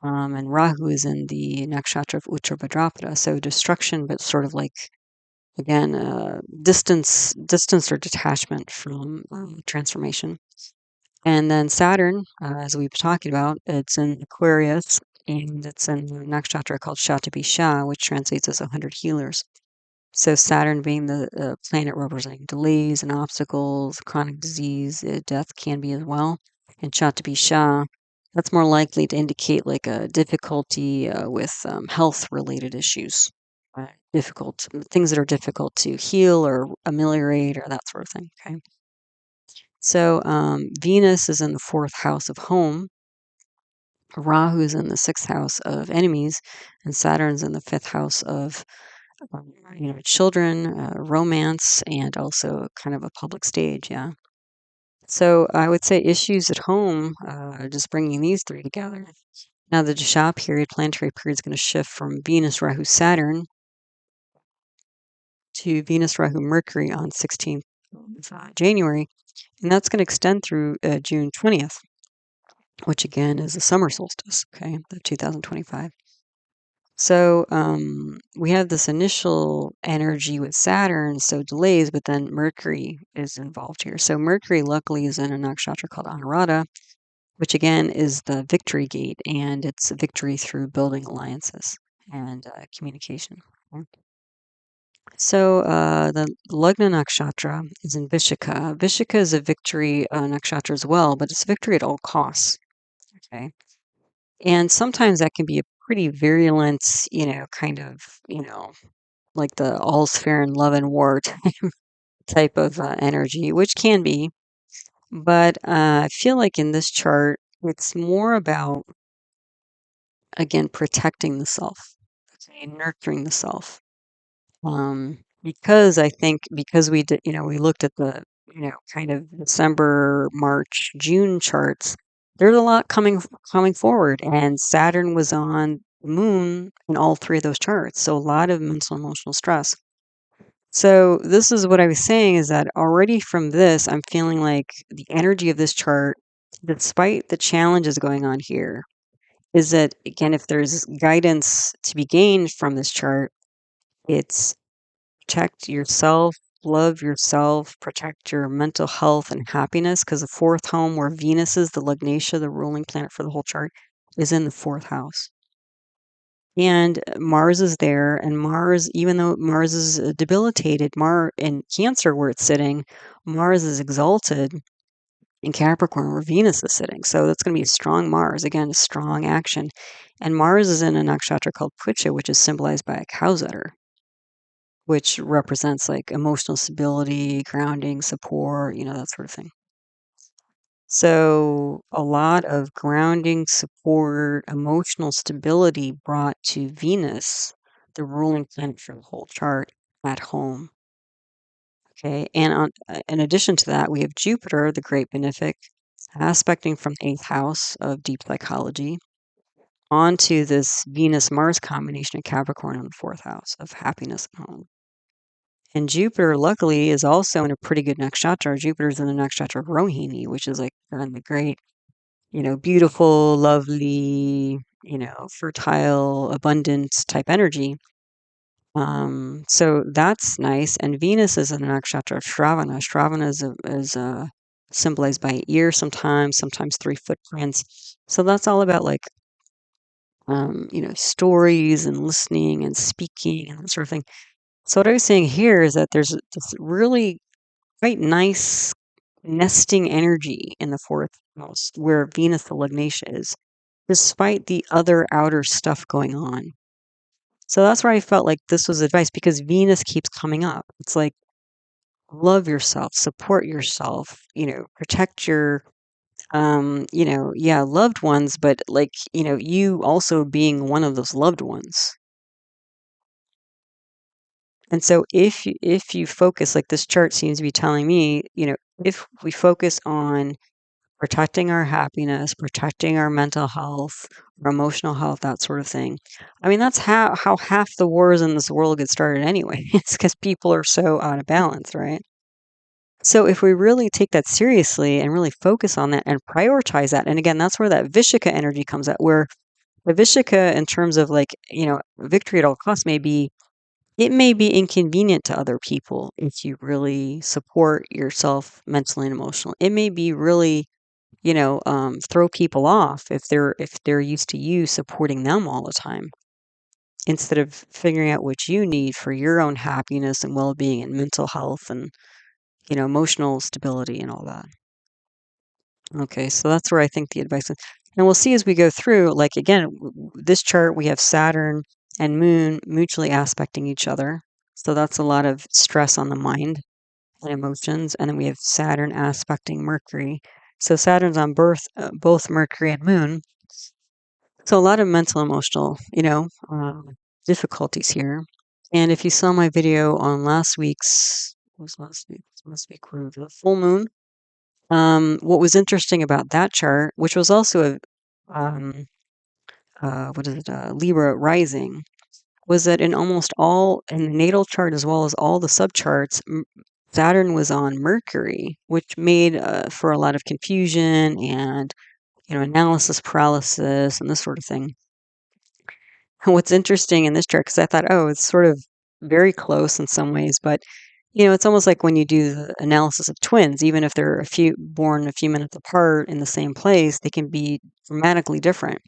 Speaker 1: And Rahu is in the nakshatra of Uttarayana, so destruction, but sort of like again distance or detachment from transformation. And then Saturn, as we've talked about, it's in Aquarius, and it's in the nakshatra called Shatabisha, which translates as 100 healers. So Saturn being the planet representing delays and obstacles, chronic disease, death can be as well. And Shatabisha, that's more likely to indicate like a difficulty with health-related issues, difficult things that are difficult to heal or ameliorate or that sort of thing. Okay. So Venus is in the fourth house of home. Rahu is in the sixth house of enemies, and Saturn's in the fifth house of children, romance, and also kind of a public stage. Yeah. So I would say issues at home, just bringing these three together. Now the Dasha period, planetary period, is going to shift from Venus, Rahu, Saturn to Venus, Rahu, Mercury on 16th of January, and that's going to extend through June 20th, which again is the summer solstice. Okay, the 2025. So we have this initial energy with Saturn, so delays, but then Mercury is involved here. So Mercury, luckily, is in a nakshatra called Anuradha, which again is the victory gate, and it's a victory through building alliances and communication. Okay. So the Lagna nakshatra is in Vishaka. Vishaka is a victory nakshatra as well, but it's victory at all costs. Okay. And sometimes that can be a pretty virulent, kind of, like the all's fair in love and war type of energy, which can be. But I feel like in this chart, it's more about, again, protecting the self, okay, nurturing the self. Because I think because we did, we looked at the, kind of December, March, June charts, there's a lot coming forward, and Saturn was on the moon in all three of those charts, so a lot of mental emotional stress. So this is what I was saying is that already from this, I'm feeling like the energy of this chart, despite the challenges going on here, is that again, if there's guidance to be gained from this chart, it's protect yourself, love yourself, protect your mental health and happiness, because the fourth home, where Venus is the Lugnatia, the ruling planet for the whole chart, is in the fourth house. And Mars is there, and Mars, even though Mars is debilitated, in Cancer where it's sitting, Mars is exalted in Capricorn where Venus is sitting. So that's going to be a strong Mars, again, a strong action. And Mars is in a nakshatra called Pucha, which is symbolized by a cow's udder, which represents like emotional stability, grounding, support, that sort of thing. So a lot of grounding, support, emotional stability brought to Venus, the ruling planet for the whole chart, at home. Okay, and in addition to that, we have Jupiter, the great benefic, aspecting from the eighth house of deep psychology onto this Venus-Mars combination of Capricorn in the fourth house of happiness at home. And Jupiter, luckily, is also in a pretty good nakshatra. Jupiter's in the nakshatra of Rohini, which is like the great, beautiful, lovely, fertile, abundant type energy. So that's nice. And Venus is in the nakshatra of Shravana. Shravana is symbolized by an ear sometimes 3 footprints. So that's all about like, stories and listening and speaking and that sort of thing. So what I was saying here is that there's this really quite nice nesting energy in the fourth house where Venus the Lugnatia is, despite the other outer stuff going on. So that's where I felt like this was advice because Venus keeps coming up. It's like love yourself, support yourself, protect your yeah, loved ones, but like, you also being one of those loved ones. And so if you focus, like this chart seems to be telling me, if we focus on protecting our happiness, protecting our mental health, our emotional health, that sort of thing. I mean, that's how half the wars in this world get started anyway. It's because people are so out of balance, right? So if we really take that seriously and really focus on that and prioritize that, and again, that's where that Vishika energy comes at, where the Vishika, in terms of like, victory at all costs, it may be inconvenient to other people if you really support yourself mentally and emotionally. It may be really, throw people off if they're used to you supporting them all the time, instead of figuring out what you need for your own happiness and well-being and mental health and, emotional stability and all that. Okay, so that's where I think the advice is. And we'll see as we go through, like again, this chart, we have Saturn and Moon mutually aspecting each other. So that's a lot of stress on the mind and emotions. And then we have Saturn aspecting Mercury. So Saturn's on both Mercury and Moon. So a lot of mental, emotional, difficulties here. And if you saw my video on what was last week? Last week was the full moon. What was interesting about that chart, which was also what is it, Libra rising, was that in the natal chart as well as all the subcharts, Saturn was on Mercury, which made for a lot of confusion and, analysis paralysis and this sort of thing. And what's interesting in this chart, because I thought, oh, it's sort of very close in some ways, but it's almost like when you do the analysis of twins, even if they're born a few minutes apart in the same place, they can be dramatically different.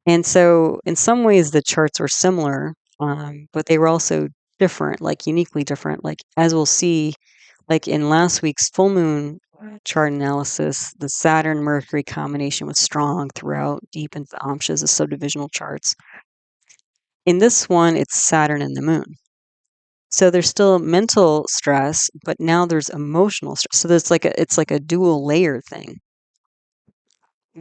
Speaker 1: And so, in some ways, the charts were similar, but they were also different, like uniquely different. Like as we'll see, like in last week's full moon chart analysis, the Saturn Mercury combination was strong throughout, deep into the amshas, the subdivisional charts. In this one, it's Saturn and the moon. So there's still mental stress, but now there's emotional stress. So it's like a dual layer thing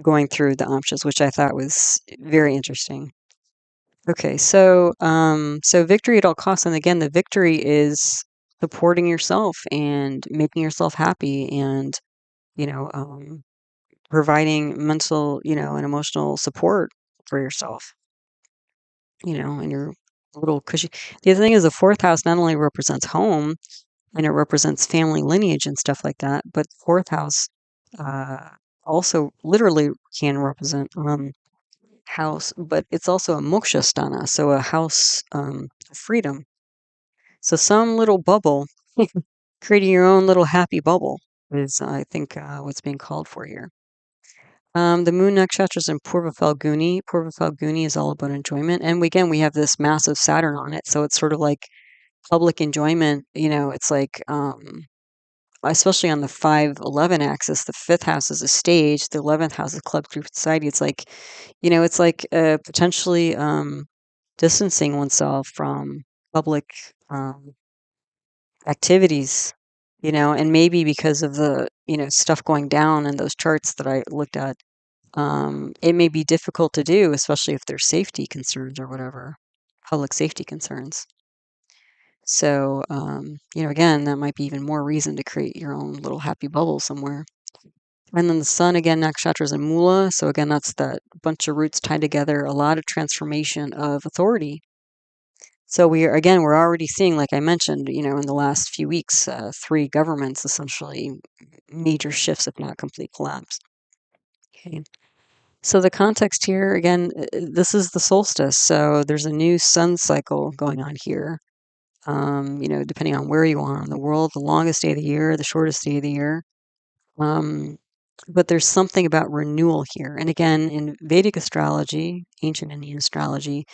Speaker 1: going through the amshas, which I thought was very interesting. Okay, so victory at all costs, and again, the victory is supporting yourself and making yourself happy, and you know, um, providing mental, and emotional support for yourself. And your little cushy. The other thing is the fourth house not only represents home and it represents family lineage and stuff like that, but fourth house uh, also literally can represent house, but it's also a moksha sthana, so a house of freedom. So some little bubble, creating your own little happy bubble is, I think, what's being called for here. The moon nakshatra is in Purva Falguni. Purva Falguni is all about enjoyment. And again, we have this massive Saturn on it. So it's sort of like public enjoyment. It's like, especially on the 5-11 axis, the fifth house is a stage, the 11th house is club, group, society. It's like, it's like potentially distancing oneself from public um, activities, and maybe because of the, stuff going down in those charts that I looked at, it may be difficult to do, especially if there's safety concerns or whatever, public safety concerns. So, again, that might be even more reason to create your own little happy bubble somewhere. And then the sun, again, nakshatra is in Mula. So, again, that's that bunch of roots tied together, a lot of transformation of authority. So, we're already seeing, like I mentioned, in the last few weeks, 3 governments essentially major shifts, if not complete collapse. Okay. So the context here, again, this is the solstice. So there's a new sun cycle going on here. Depending on where you are in the world, the longest day of the year, the shortest day of the year. But there's something about renewal here. And again, in Vedic astrology, ancient Indian astrology,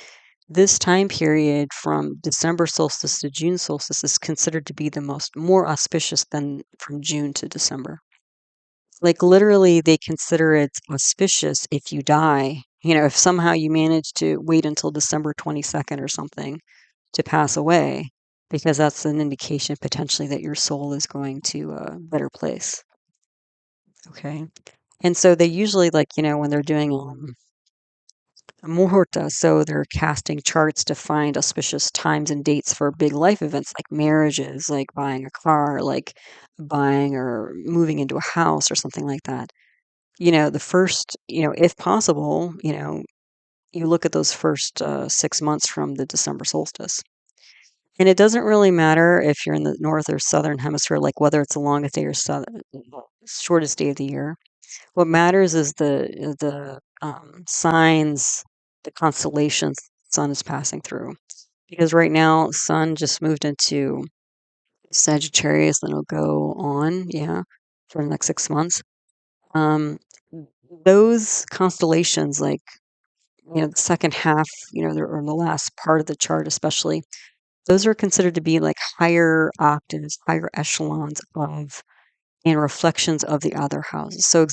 Speaker 1: this time period from December solstice to June solstice is considered to be the more auspicious than from June to December. Like literally, they consider it auspicious if you die. If somehow you manage to wait until December 22nd or something to pass away, because that's an indication potentially that your soul is going to a better place. Okay. And so they usually, like, when they're doing muhurta, so they're casting charts to find auspicious times and dates for big life events like marriages, like buying a car, like buying or moving into a house or something like that. The first, if possible, you look at those first 6 months from the December solstice. And it doesn't really matter if you're in the north or southern hemisphere, like whether it's the longest day or shortest day of the year. What matters is the signs, the constellations the sun is passing through. Because right now, sun just moved into Sagittarius, then it'll go on, yeah, for the next 6 months. Um, those constellations, like the second half, or the last part of the chart, especially, those are considered to be like higher octaves, higher echelons of and reflections of the other houses. So,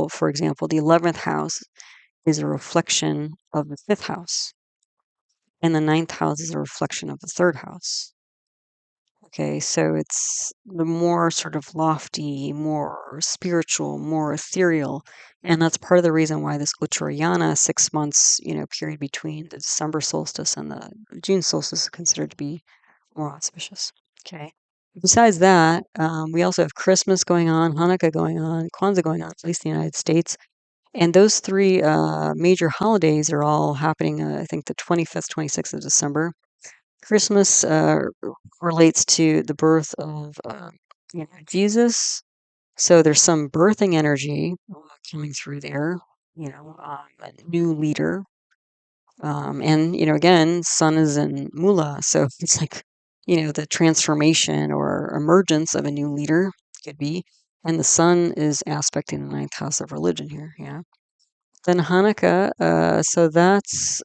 Speaker 1: for example, the 11th house is a reflection of the fifth house, and the ninth house is a reflection of the third house. Okay, so it's the more sort of lofty, more spiritual, more ethereal, and that's part of the reason why this Uttarayana 6 months, period between the December solstice and the June solstice is considered to be more auspicious. Okay. Besides that, we also have Christmas going on, Hanukkah going on, Kwanzaa going on, at least in the United States. And those three major holidays are all happening, I think, the 25th, 26th of December. Christmas relates to the birth of Jesus. So there's some birthing energy coming through there, a new leader. And, again, sun is in Mula. So it's like, the transformation or emergence of a new leader could be. And the sun is aspecting the ninth house of religion here. Yeah. Then Hanukkah, so that's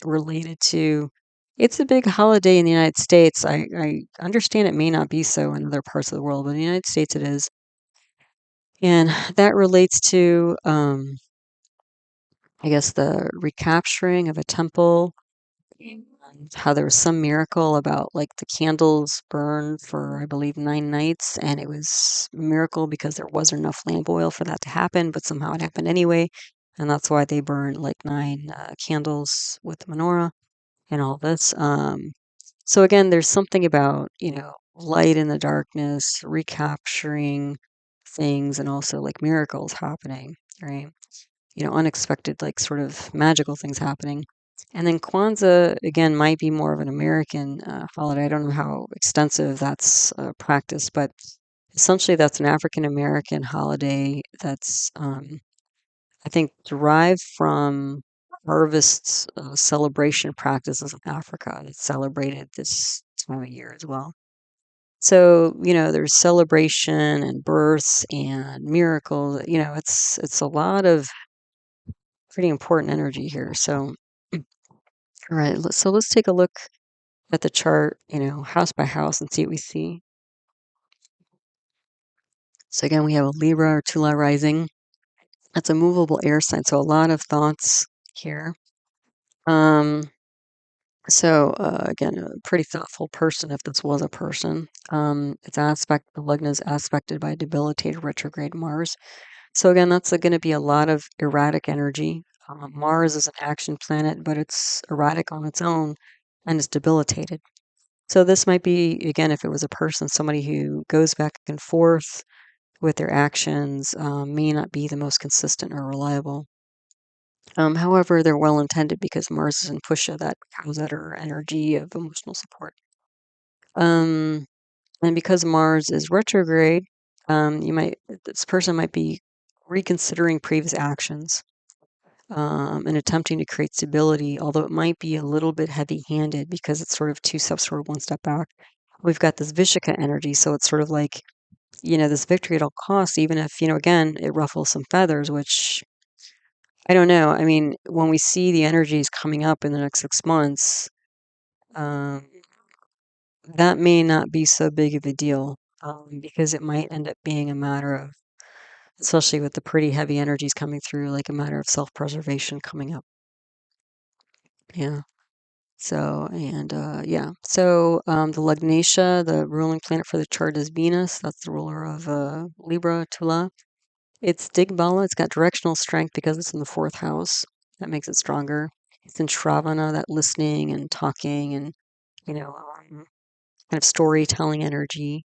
Speaker 1: related to, it's a big holiday in the United States. I understand it may not be so in other parts of the world, but in the United States it is. And that relates to, I guess, the recapturing of a temple, and how there was some miracle about like the candles burned for, I believe, 9 nights, and it was a miracle because there wasn't enough lamp oil for that to happen, but somehow it happened anyway, and that's why they burned like nine candles with the menorah and all this. So again, there's something about light in the darkness, recapturing things, and also like miracles happening, right? Unexpected, like sort of magical things happening. And then Kwanzaa, again, might be more of an American holiday. I don't know how extensive that's practiced, but essentially that's an African American holiday that's, I think, derived from harvest celebration practices in Africa. It's celebrated this time of year as well. So, there's celebration and births and miracles. It's a lot of pretty important energy here. So, all right, let's take a look at the chart, house by house, and see what we see. So again, we have a Libra or Tula rising. That's a movable air sign, so a lot of thoughts here. Um, again, a pretty thoughtful person if this was a person. The Lugna is aspected by debilitated retrograde Mars. So again, that's going to be a lot of erratic energy. Mars is an action planet, but it's erratic on its own and is debilitated. So this might be, again, if it was a person, somebody who goes back and forth with their actions, may not be the most consistent or reliable. However, they're well intended because Mars is in Pusha, that comes at her energy of emotional support. And because Mars is retrograde, this person might be reconsidering previous actions, and attempting to create stability, although it might be a little bit heavy-handed because it's sort of two steps forward, one step back. We've got this Vishaka energy, so it's sort of like, this victory at all costs, even if, again, it ruffles some feathers, which I don't know. I mean, when we see the energies coming up in the next 6 months, um, that may not be so big of a deal, because it might end up being a matter of, especially with the pretty heavy energies coming through, like a matter of self-preservation coming up. Yeah. So, and yeah. So, the Lugnatia, the ruling planet for the chart is Venus. That's the ruler of Libra, Tula. It's bala. It's got directional strength because it's in the fourth house. That makes it stronger. It's in Shravana, that listening and talking and, you know, kind of storytelling energy.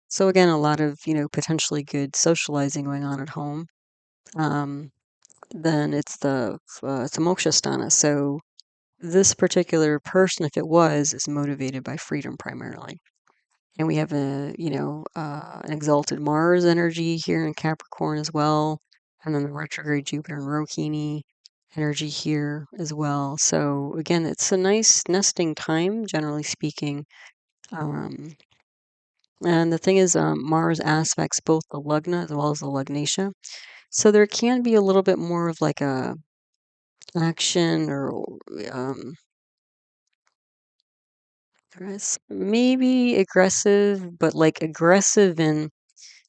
Speaker 1: So again, a lot of, potentially good socializing going on at home. Um, then it's a moksha sthana. So this particular person, if it was, is motivated by freedom primarily. And we have an exalted Mars energy here in Capricorn as well. And then the retrograde Jupiter and Rohini energy here as well. So again, it's a nice nesting time, generally speaking. Um, and the thing is, Mars aspects both the lugna as well as the lugnation. So there can be a little bit more of like a action or um, maybe aggressive, but like aggressive in,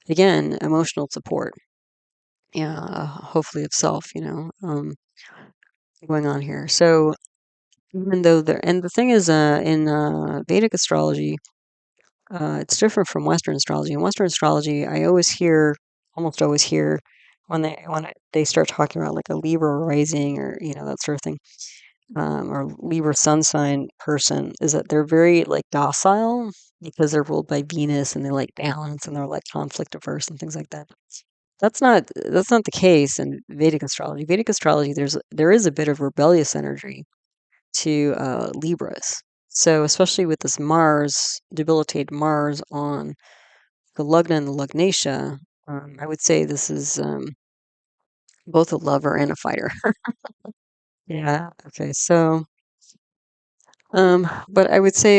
Speaker 1: again, emotional support. Yeah, hopefully of self, going on here. So even though and the thing is, in Vedic astrology, it's different from Western astrology. In Western astrology, almost always hear when they start talking about like a Libra rising or that sort of thing, or Libra sun sign person, is that they're very like docile because they're ruled by Venus and they like balance and they're like conflict averse and things like that. That's not the case in Vedic astrology. Vedic astrology, there is a bit of rebellious energy to Libras. So especially with this Mars, debilitated Mars on the Lugna and the Lugnation, I would say this is both a lover and a fighter. Yeah. Okay. So, but I would say,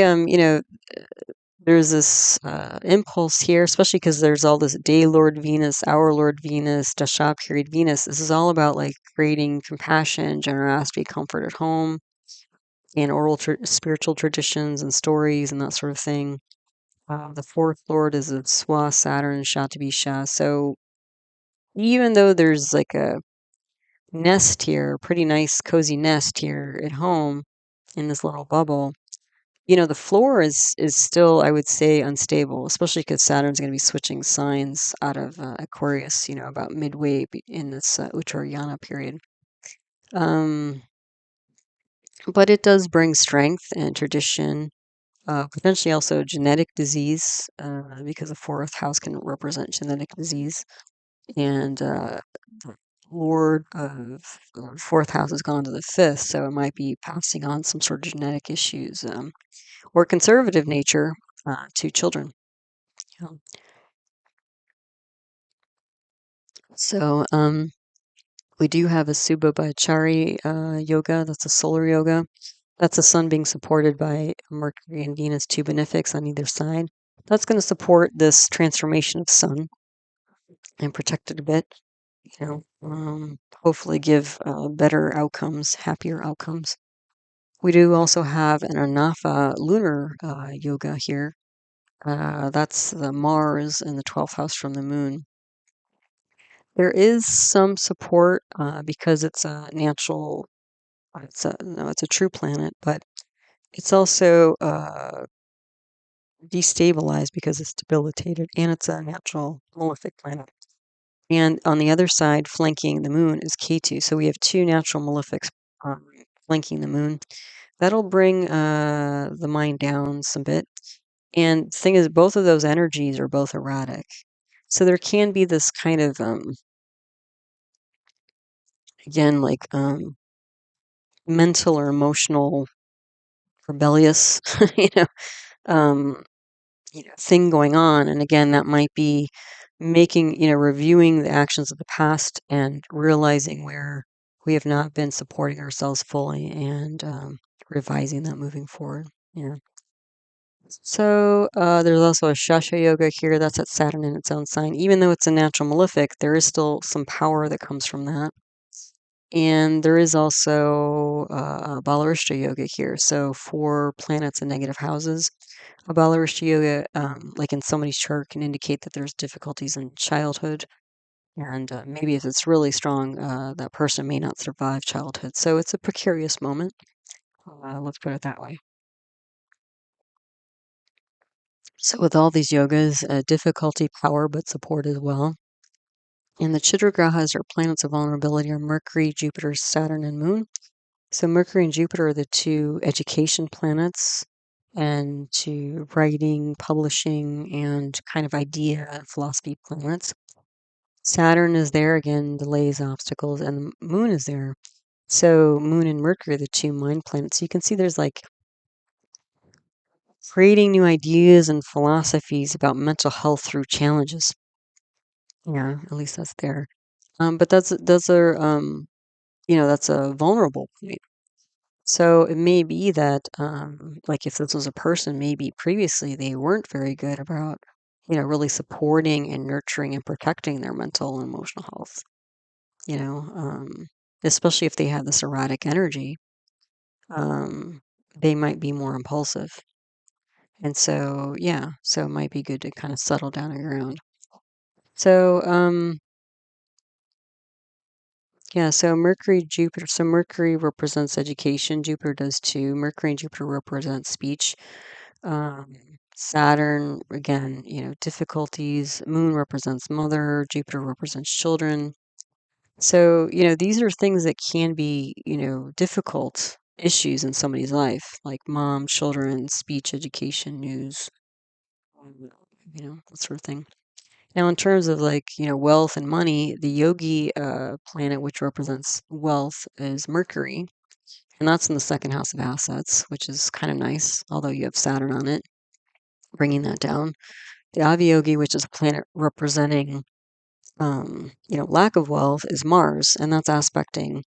Speaker 1: there's this impulse here, especially because there's all this day Lord Venus, hour Lord Venus, Dasha period Venus. This is all about like creating compassion, generosity, comfort at home, and spiritual traditions and stories and that sort of thing. The fourth Lord is of Swa, Saturn, Shatabisha. So even though there's like a nest here, pretty nice, cozy nest here at home in this little bubble, the floor is still, I would say, unstable, especially because Saturn's going to be switching signs out of Aquarius, about midway in this Uttarayana period. Um, but it does bring strength and tradition, potentially also genetic disease, because the fourth house can represent genetic disease. And Lord of fourth house has gone to the fifth, so it might be passing on some sort of genetic issues, or conservative nature to children. Yeah. So we do have a Subhachari yoga. That's a solar yoga. That's the sun being supported by Mercury and Venus, two benefics on either side. That's going to support this transformation of sun and protect it a bit. Hopefully give better outcomes, happier outcomes. We do also have an Anafa lunar yoga here. That's the Mars in the 12th house from the moon. There is some support because it's a natural, no, it's a true planet, but it's also destabilized because it's debilitated and it's a natural malefic planet. And on the other side, flanking the moon, is Ketu. So we have two natural malefics flanking the moon. That'll bring the mind down some bit. And the thing is, both of those energies are both erratic. So there can be this kind of, again, like mental or emotional rebellious, you know, um, thing going on. And again, that might be reviewing the actions of the past and realizing where we have not been supporting ourselves fully and revising that moving forward. Yeah. So there's also a Shasha Yoga here. That's at Saturn in its own sign. Even though it's a natural malefic, there is still some power that comes from that. And there is also Balarishta Yoga here. So four planets in negative houses. A Balarishta Yoga, like in somebody's chart, can indicate that there's difficulties in childhood. And maybe if it's really strong, that person may not survive childhood. So it's a precarious moment. Let's put it that way. So with all these yogas, difficulty, power, but support as well. And the chidra grahas, or planets of vulnerability, are Mercury, Jupiter, Saturn, and Moon. So Mercury and Jupiter are the two education planets, and to writing, publishing, and kind of idea and philosophy planets. Saturn is there, again, delays, obstacles, and the Moon is there. So Moon and Mercury are the two mind planets. So you can see there's like creating new ideas and philosophies about mental health through challenges. Yeah, at least that's there. But those are that's a vulnerable point. So it may be that like if this was a person, maybe previously they weren't very good about really supporting and nurturing and protecting their mental and emotional health. You know, especially if they have this erratic energy, um, they might be more impulsive. And so, yeah, so it might be good to kind of settle down on your own. So, yeah, so Mercury, Jupiter. So Mercury represents education. Jupiter does too. Mercury and Jupiter represent speech. Um, Saturn, again, difficulties. Moon represents mother. Jupiter represents children. So, these are things that can be, difficult issues in somebody's life, like mom, children, speech, education, news, um, that sort of thing. Now, in terms of like, wealth and money, the yogi planet, which represents wealth, is Mercury. And that's in the second house of assets, which is kind of nice, although you have Saturn on it, bringing that down. The aviyogi, which is a planet representing, lack of wealth, is Mars, and that's aspecting,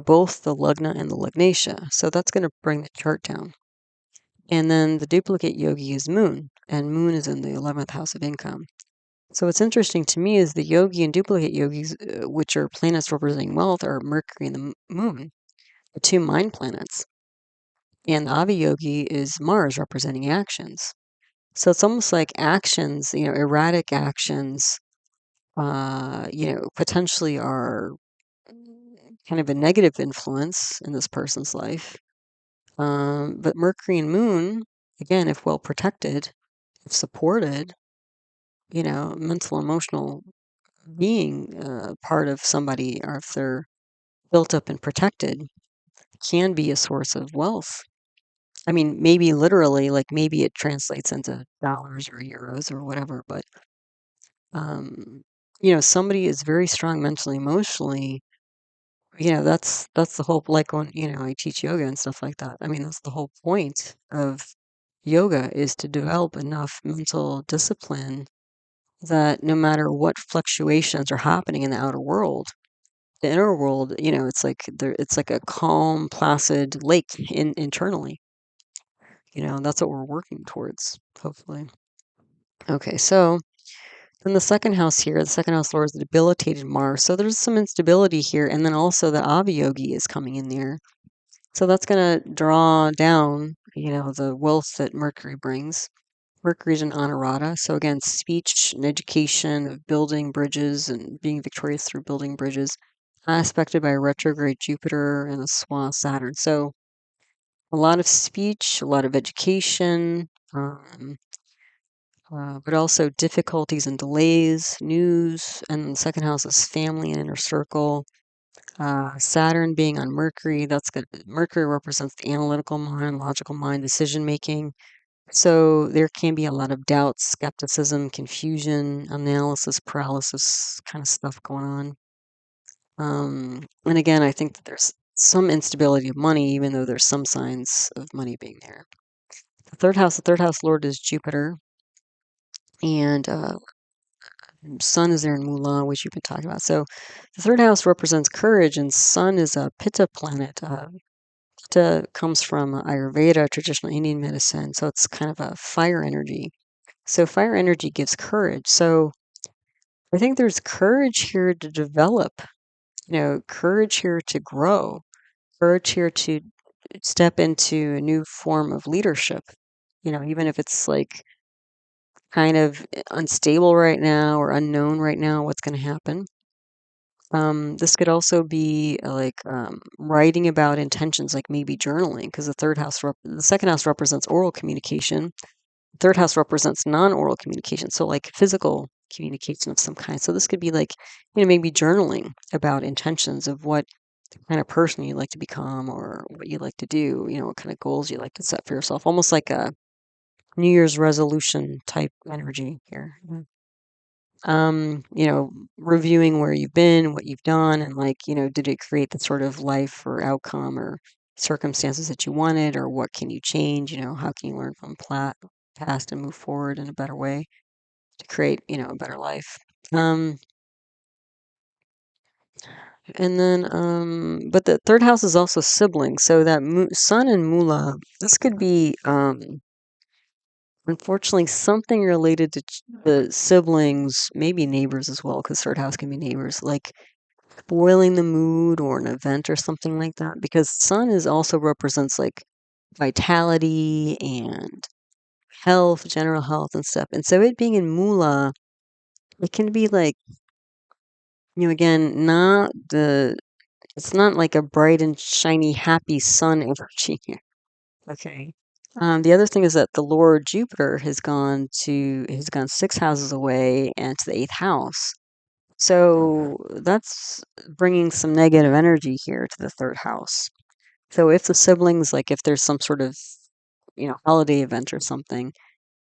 Speaker 1: both the lugna and the lugnasha. So that's going to bring the chart down. And then the duplicate yogi is Moon, and Moon is in the 11th house of income. So what's interesting to me is the yogi and duplicate yogis, which are planets representing wealth, are Mercury and the Moon, the two mind planets. And the aviyogi is Mars representing actions. So it's almost like actions, erratic actions, potentially are kind of a negative influence in this person's life. But Mercury and Moon, again, if well protected, if supported, mental, emotional being part of somebody, or if they're built up and protected, can be a source of wealth. I mean, maybe literally, like maybe it translates into dollars or euros or whatever, but um, somebody is very strong mentally, emotionally. That's the whole, like when I teach yoga and stuff like that. I mean, that's the whole point of yoga, is to develop enough mental discipline that no matter what fluctuations are happening in the outer world, the inner world, it's like a calm, placid lake internally. That's what we're working towards, hopefully. Okay, so then the second house here, the second house lord is the debilitated Mars. So there's some instability here, and then also the aviyogi is coming in there. So that's going to draw down, the wealth that Mercury brings. Mercury's in Anurata. So again, speech and education, of building bridges and being victorious through building bridges, aspected by retrograde Jupiter and a swa Saturn. So a lot of speech, a lot of education, but also difficulties and delays, news, and the second house is family and inner circle. Saturn being on Mercury, that's good. Mercury represents the analytical mind, logical mind, decision making. So there can be a lot of doubt, skepticism, confusion, analysis, paralysis kind of stuff going on. And again, I think that there's some instability of money, even though there's some signs of money being there. The third house lord is Jupiter, and Sun is there in Mulan, which you've been talking about. So the third house represents courage, and Sun is a Pitta planet. Pitta comes from Ayurveda, traditional Indian medicine, so it's kind of a fire energy. So fire energy gives courage. So I think there's courage here to develop, courage here to grow, courage here to step into a new form of leadership. Even if it's like kind of unstable right now or unknown right now what's going to happen. This could also be like writing about intentions, like maybe journaling, because the second house represents oral communication. The third house represents non-oral communication, so like physical communication of some kind. So this could be like, maybe journaling about intentions of what kind of person you like to become or what you like to do, what kind of goals you like to set for yourself, almost like a New Year's resolution type energy here. Reviewing where you've been, what you've done, and like, did it create the sort of life or outcome or circumstances that you wanted, or what can you change? How can you learn from past and move forward in a better way to create, a better life? Um, and then, but the third house is also siblings, so that sun and mula, this could be, unfortunately, something related to the siblings, maybe neighbors as well, because third house can be neighbors, like spoiling the mood or an event or something like that. Because sun is also represents like vitality and health, general health and stuff. And so it being in mula, it can be like, again, it's not like a bright and shiny, happy sun energy here. Okay. The other thing is that the Lord Jupiter has gone 6 houses away and to the eighth house. So that's bringing some negative energy here to the third house. So if the siblings, like if there's some sort of, holiday event or something,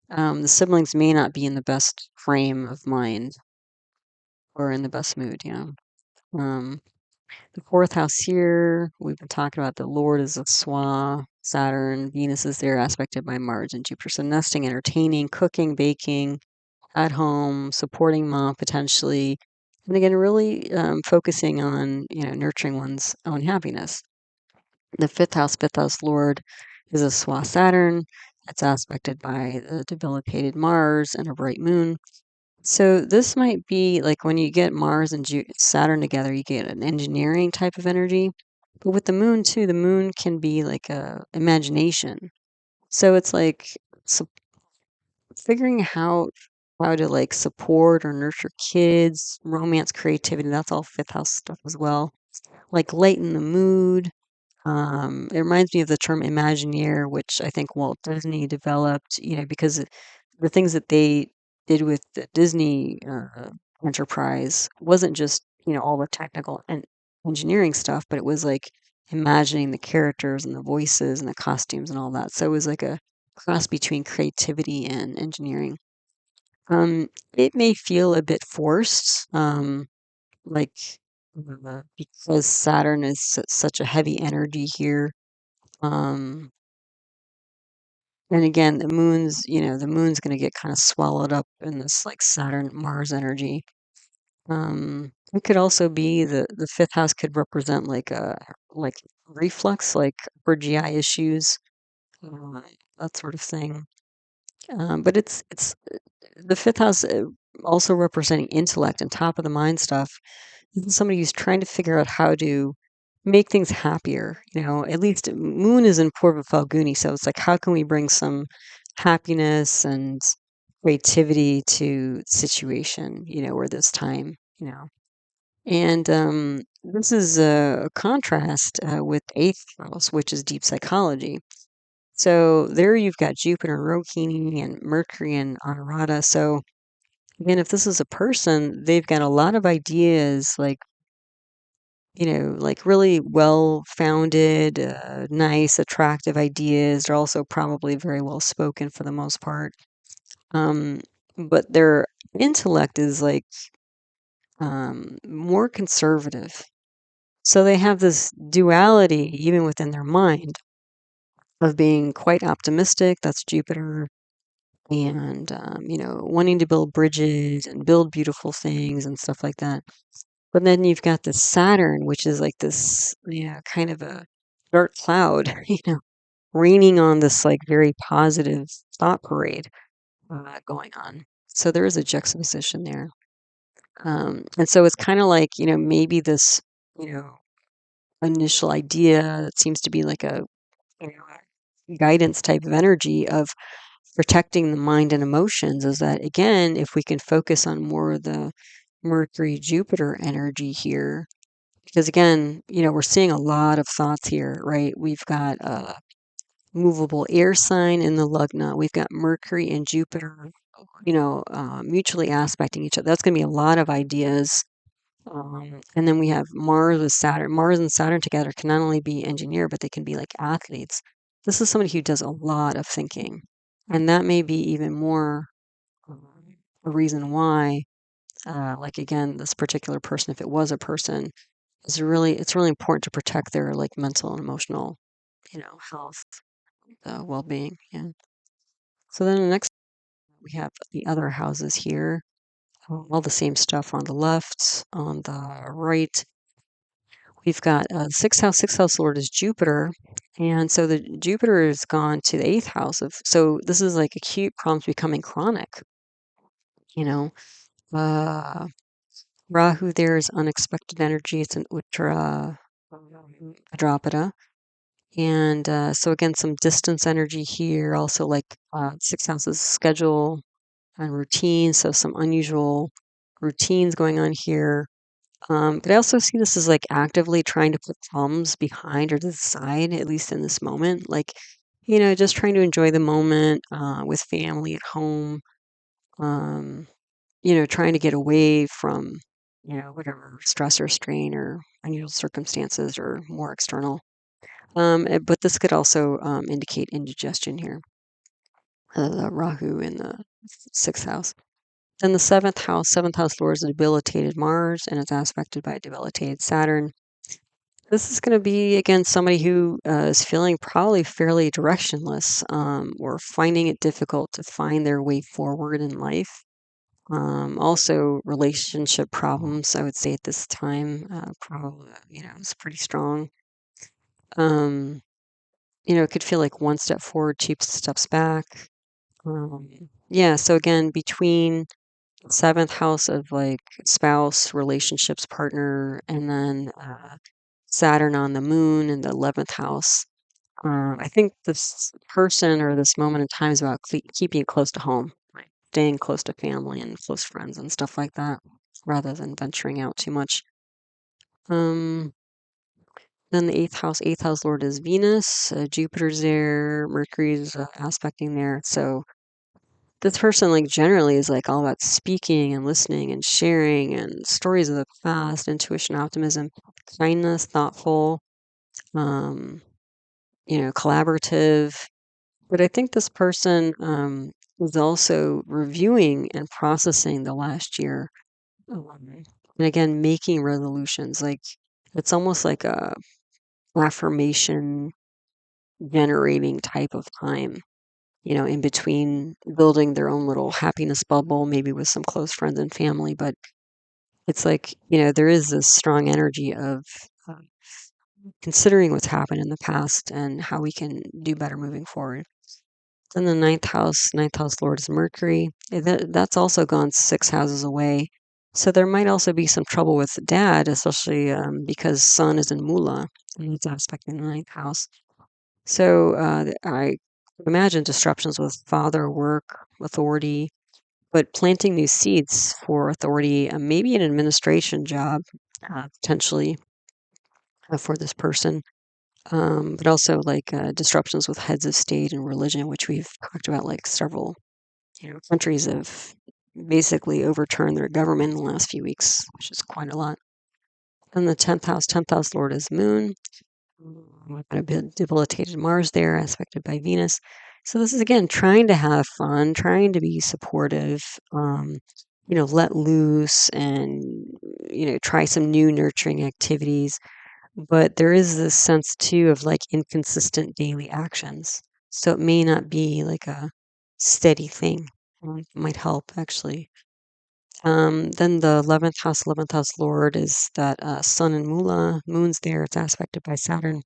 Speaker 1: the siblings may not be in the best frame of mind or in the best mood, Um, the fourth house here, we've been talking about the Lord is a Swa, Saturn, Venus is there, aspected by Mars and Jupiter. So nesting, entertaining, cooking, baking, at home, supporting mom potentially, and again, really focusing on nurturing one's own happiness. The fifth house Lord is a Swa Saturn. That's aspected by the debilitated Mars and a bright moon. So this might be like when you get Mars and Saturn together, you get an engineering type of energy. But with the moon too, the moon can be like a imagination. So it's like figuring how to like support or nurture kids, romance, creativity. That's all fifth house stuff as well. Like lighten the mood. It reminds me of the term Imagineer, which I think Walt Disney developed, because the things that they did with the Disney enterprise wasn't just, all the technical and engineering stuff, but it was like imagining the characters and the voices and the costumes and all that. So it was like a cross between creativity and engineering. It may feel a bit forced, like because Saturn is such a heavy energy here. Um, and again, the moon's going to get kind of swallowed up in this like Saturn Mars energy. It could also be the fifth house could represent like a like reflux, like for GI issues, uh, that sort of thing. But it's the fifth house also representing intellect and top of the mind stuff. This is somebody who's trying to figure out how to make things happier. At least Moon is in Purva Falguni, so it's like how can we bring some happiness and creativity to the situation, or this time, And this is a contrast with eighth house, which is deep psychology. So there you've got Jupiter and Rohini and Mercury and Anurata. So again, if this is a person, they've got a lot of ideas, like really well-founded, nice, attractive ideas. They're also probably very well spoken for the most part. Um, but their intellect is like more conservative. So they have this duality even within their mind of being quite optimistic. That's Jupiter. And, wanting to build bridges and build beautiful things and stuff like that. But then you've got this Saturn, which is like this, kind of a dark cloud, raining on this like very positive thought parade going on. So there is a juxtaposition there. And so it's kind of like, maybe this, you know, initial idea that seems to be like a guidance type of energy of protecting the mind and emotions is that, again, if we can focus on more of the Mercury Jupiter energy here, because again, we're seeing a lot of thoughts here, right? We've got a movable air sign in the Lugna. We've got Mercury and Jupiter mutually aspecting each other. That's going to be a lot of ideas. And then we have Mars with Saturn. Mars and Saturn together can not only be engineer, but they can be like athletes. This is somebody who does a lot of thinking. And that may be even more um, a reason why, like again, this particular person, if it was a person, it's really important to protect their like mental and emotional, health, well-being. Yeah. So then the next we have the other houses here. All the same stuff on the left. On the right, we've got sixth house. Sixth house lord is Jupiter. And so the Jupiter has gone to the eighth house of, so this is like acute problems becoming chronic, you know. Uh, Rahu there is unexpected energy. It's an Uttarayana. And so again, some distance energy here. Also like sixth house is schedule and routine. So some unusual routines going on here. But I also see this as like actively trying to put thumbs behind or to the side, at least in this moment. Like, just trying to enjoy the moment with family at home. Um, trying to get away from, whatever stress or strain or unusual circumstances or more external. But this could also indicate indigestion here, the Rahu in the sixth house. Then the seventh house lord is a debilitated Mars and it's aspected by a debilitated Saturn. This is going to be, again, somebody who is feeling probably fairly directionless or finding it difficult to find their way forward in life. Also, relationship problems, I would say at this time, probably, it's pretty strong. Um, it could feel like one step forward, two steps back. Yeah, so again, between seventh house of like spouse, relationships, partner, and then Saturn on the moon in the 11th house. I think this person or this moment in time is about keeping it close to home, right? Staying close to family and close friends and stuff like that, rather than venturing out too much. Um, then the eighth house lord is Venus. Jupiter's there. Mercury's aspecting there. So this person, like generally, is like all about speaking and listening and sharing and stories of the past, intuition, optimism, kindness, thoughtful. Um, collaborative. But I think this person is also reviewing and processing the last year. And again, making resolutions. Like it's almost like a affirmation generating type of time, in between building their own little happiness bubble, maybe with some close friends and family. But it's like, there is this strong energy of uh, considering what's happened in the past and how we can do better moving forward. Then the ninth house lord is Mercury. That's also gone six houses away. So there might also be some trouble with dad, especially because Sun is in Mula and it's aspecting the ninth house. So I imagine disruptions with father, work, authority, but planting new seeds for authority, maybe an administration job, potentially for this person. But also like disruptions with heads of state and religion, which we've talked about like several countries have basically overturned their government in the last few weeks, which is quite a lot. And the 10th house lord is Moon. We've got a bit debilitated Mars there, aspected by Venus. So this is again trying to have fun, trying to be supportive, let loose and try some new nurturing activities. But there is this sense too of like inconsistent daily actions. So it may not be like a steady thing. It might help actually. Then the 11th house lord is that sun and Mula. Moon's there. It's aspected by Saturn.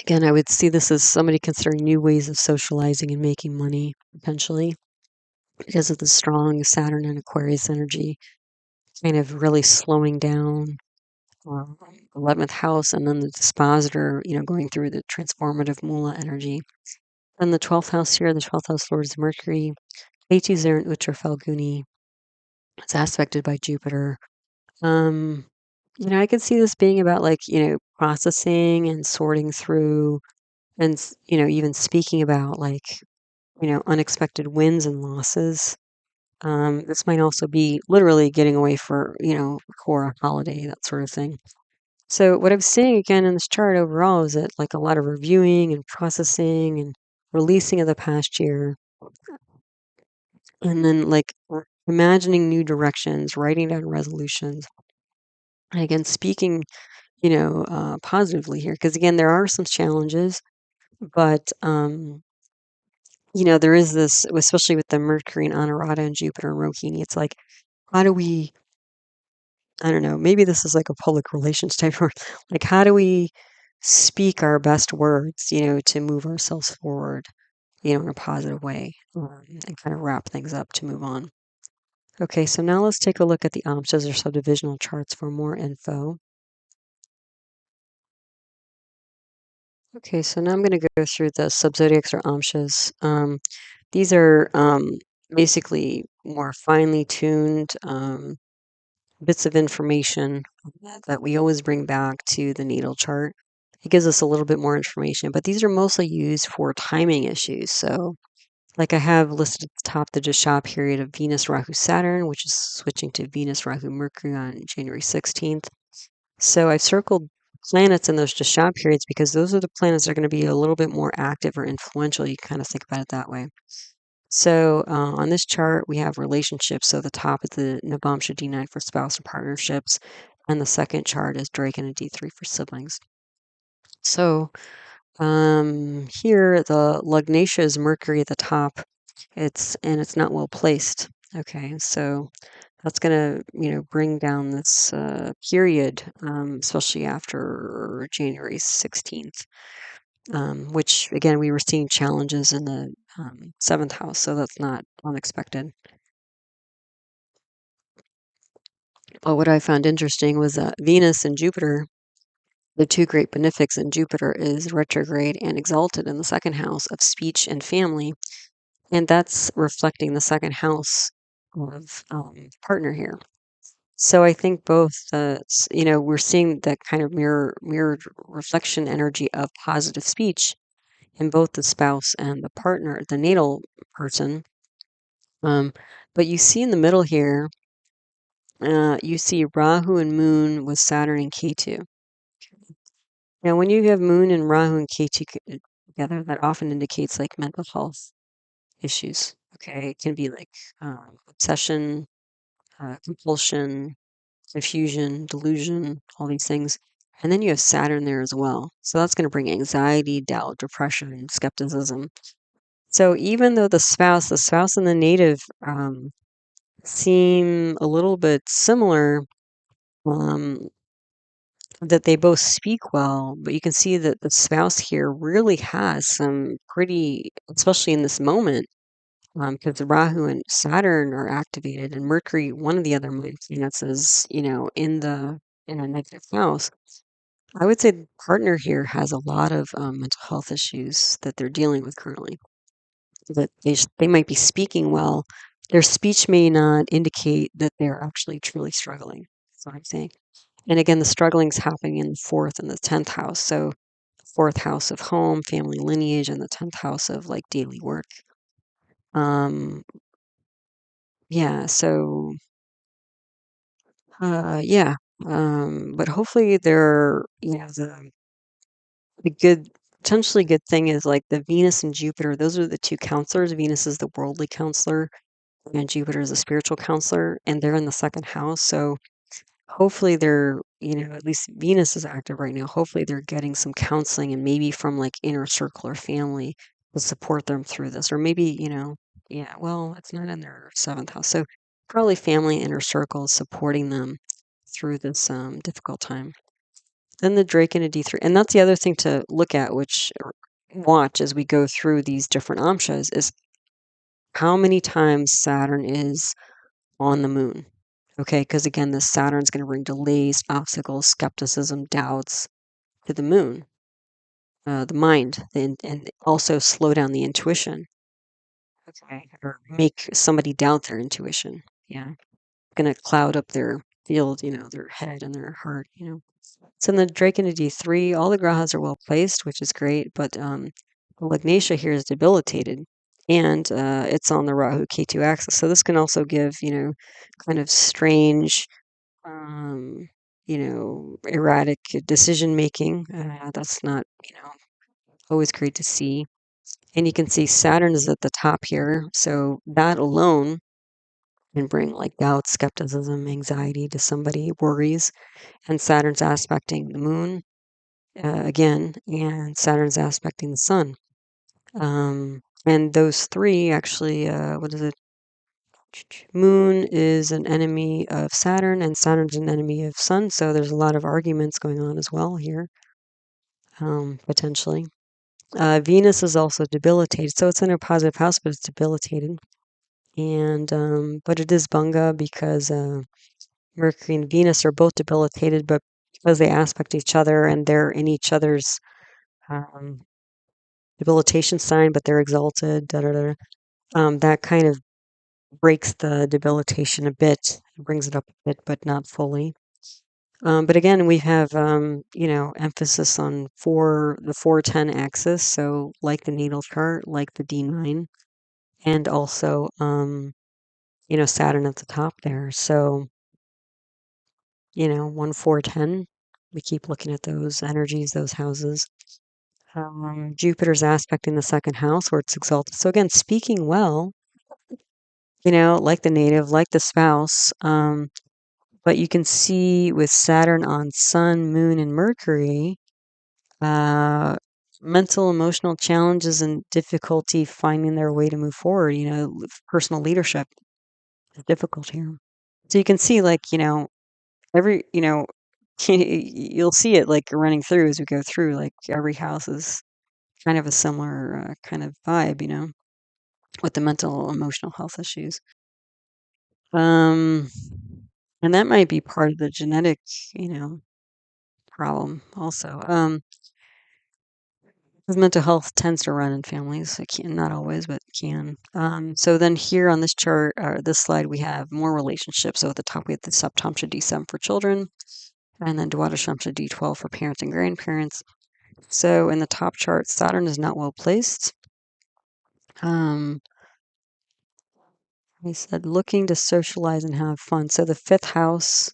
Speaker 1: Again, I would see this as somebody considering new ways of socializing and making money potentially because of the strong Saturn and Aquarius energy, kind of really slowing down. 11th house, and then the dispositor, going through the transformative Mula energy. Then the 12th house here, the 12th house lord is Mercury. Ketu's there in Uttar Falguni. It's aspected by Jupiter. Um, I could see this being about like, processing and sorting through and, even speaking about like unexpected wins and losses. This might also be literally getting away for a holiday, that sort of thing. So what I'm seeing again in this chart overall is that like a lot of reviewing and processing and releasing of the past year, and then like imagining new directions, writing down resolutions, and again speaking, positively here, because again there are some challenges, but there is this, especially with the Mercury and Anurata and Jupiter and Rohini. It's like, how do we? I don't know. Maybe this is like a public relations type word. Like, how do we speak our best words, to move ourselves forward, in a positive way, and kind of wrap things up to move on. Okay, so now let's take a look at the amshas or subdivisional charts for more info. Okay, so now I'm going to go through the subzodiacs or amshas. These are basically more finely tuned bits of information that we always bring back to the natal chart. It gives us a little bit more information, but these are mostly used for timing issues. So, like I have listed at the top the Dasha period of Venus, Rahu, Saturn, which is switching to Venus, Rahu, Mercury on January 16th. So I've circled planets in those Dasha periods because those are the planets that are going to be a little bit more active or influential. You can kind of think about it that way. So on this chart, we have relationships. So the top is the Navamsha D9 for spouse and partnerships, and the second chart is Draken and D3 for siblings. So here, the Lugnatia is Mercury at the top. It's not well placed. Okay, so that's going to bring down this period, especially after January 16th. Which again, we were seeing challenges in the seventh house, so that's not unexpected. But what I found interesting was that Venus and Jupiter, the two great benefics in Jupiter, is retrograde and exalted in the second house of speech and family, and that's reflecting the second house of partner here. So I think both, we're seeing that kind of mirrored reflection energy of positive speech in both the spouse and the partner, the natal person. But you see in the middle here, you see Rahu and Moon with Saturn and Ketu. Now, when you have Moon and Rahu and Ketu together, that often indicates like mental health issues. Okay, it can be like obsession, compulsion, confusion, delusion, all these things. And then you have Saturn there as well. So that's going to bring anxiety, doubt, depression, skepticism. So even though the spouse and the native seem a little bit similar, um, that they both speak well, but you can see that the spouse here really has some pretty, especially in this moment, because Rahu and Saturn are activated, and Mercury, one of the other main planets, is in a negative house. I would say the partner here has a lot of mental health issues that they're dealing with currently. That they might be speaking well, their speech may not indicate that they're actually truly struggling. That's what I'm saying. And again, the struggling's happening in the fourth and the 10th house. So, fourth house of home, family lineage, and the 10th house of like daily work. Um, yeah, so yeah. But hopefully they're, the good, potentially good thing is like the Venus and Jupiter, those are the two counselors. Venus is the worldly counselor, and Jupiter is a spiritual counselor, and they're in the second house. So hopefully they're, at least Venus is active right now. Hopefully they're getting some counseling and maybe from like inner circle or family to support them through this. Or maybe, yeah, well, it's not in their seventh house. So probably family, inner circle is supporting them through this difficult time. Then the Drake in a D3. And that's the other thing to look at, which watch as we go through these different amshas, is how many times Saturn is on the moon. Okay, because again, this Saturn's going to bring delays, obstacles, skepticism, doubts to the moon, the mind, and also slow down the intuition. Okay, or make somebody doubt their intuition. Yeah, going to cloud up their field, their head and their heart. So in the Drake into D3, all the grahas are well placed, which is great, but the Lugnatia here is debilitated. and it's on the Rahu Ketu axis. So this can also give, kind of strange, um, erratic decision making. That's not, always great to see. And you can see Saturn is at the top here. So that alone can bring like doubt, skepticism, anxiety to somebody, worries. And Saturn's aspecting the moon again, and Saturn's aspecting the sun. And those three actually, what is it? Moon is an enemy of Saturn, and Saturn's an enemy of Sun. So there's a lot of arguments going on as well here, potentially. Venus is also debilitated, so it's in a positive house, but it's debilitated. And but it is Banga because Mercury and Venus are both debilitated, but because they aspect each other and they're in each other's um, debilitation sign, but they're exalted, that kind of breaks the debilitation a bit, brings it up a bit, but not fully. But again, we have, emphasis on the 410 axis. So like the natal chart, like the D9, and also, Saturn at the top there. So, 1, 4, 10, we keep looking at those energies, those houses. Jupiter's aspecting the second house where it's exalted. So again, speaking well, like the native, like the spouse. But you can see with Saturn on Sun, Moon, and Mercury, uh, mental, emotional challenges and difficulty finding their way to move forward. Personal leadership is difficult here. So you can see, like, every, you'll see it like running through as we go through. Like every house is kind of a similar kind of vibe, with the mental, emotional health issues. Um, and that might be part of the genetic, problem also. Because mental health tends to run in families. It can, not always, but can. So then here on this chart, or this slide, we have more relationships. So at the top, we have the Saptamsha D7 for children, and then Dwadashamsha D12 for parents and grandparents. So in the top chart, Saturn is not well placed. I said looking to socialize and have fun. So the fifth house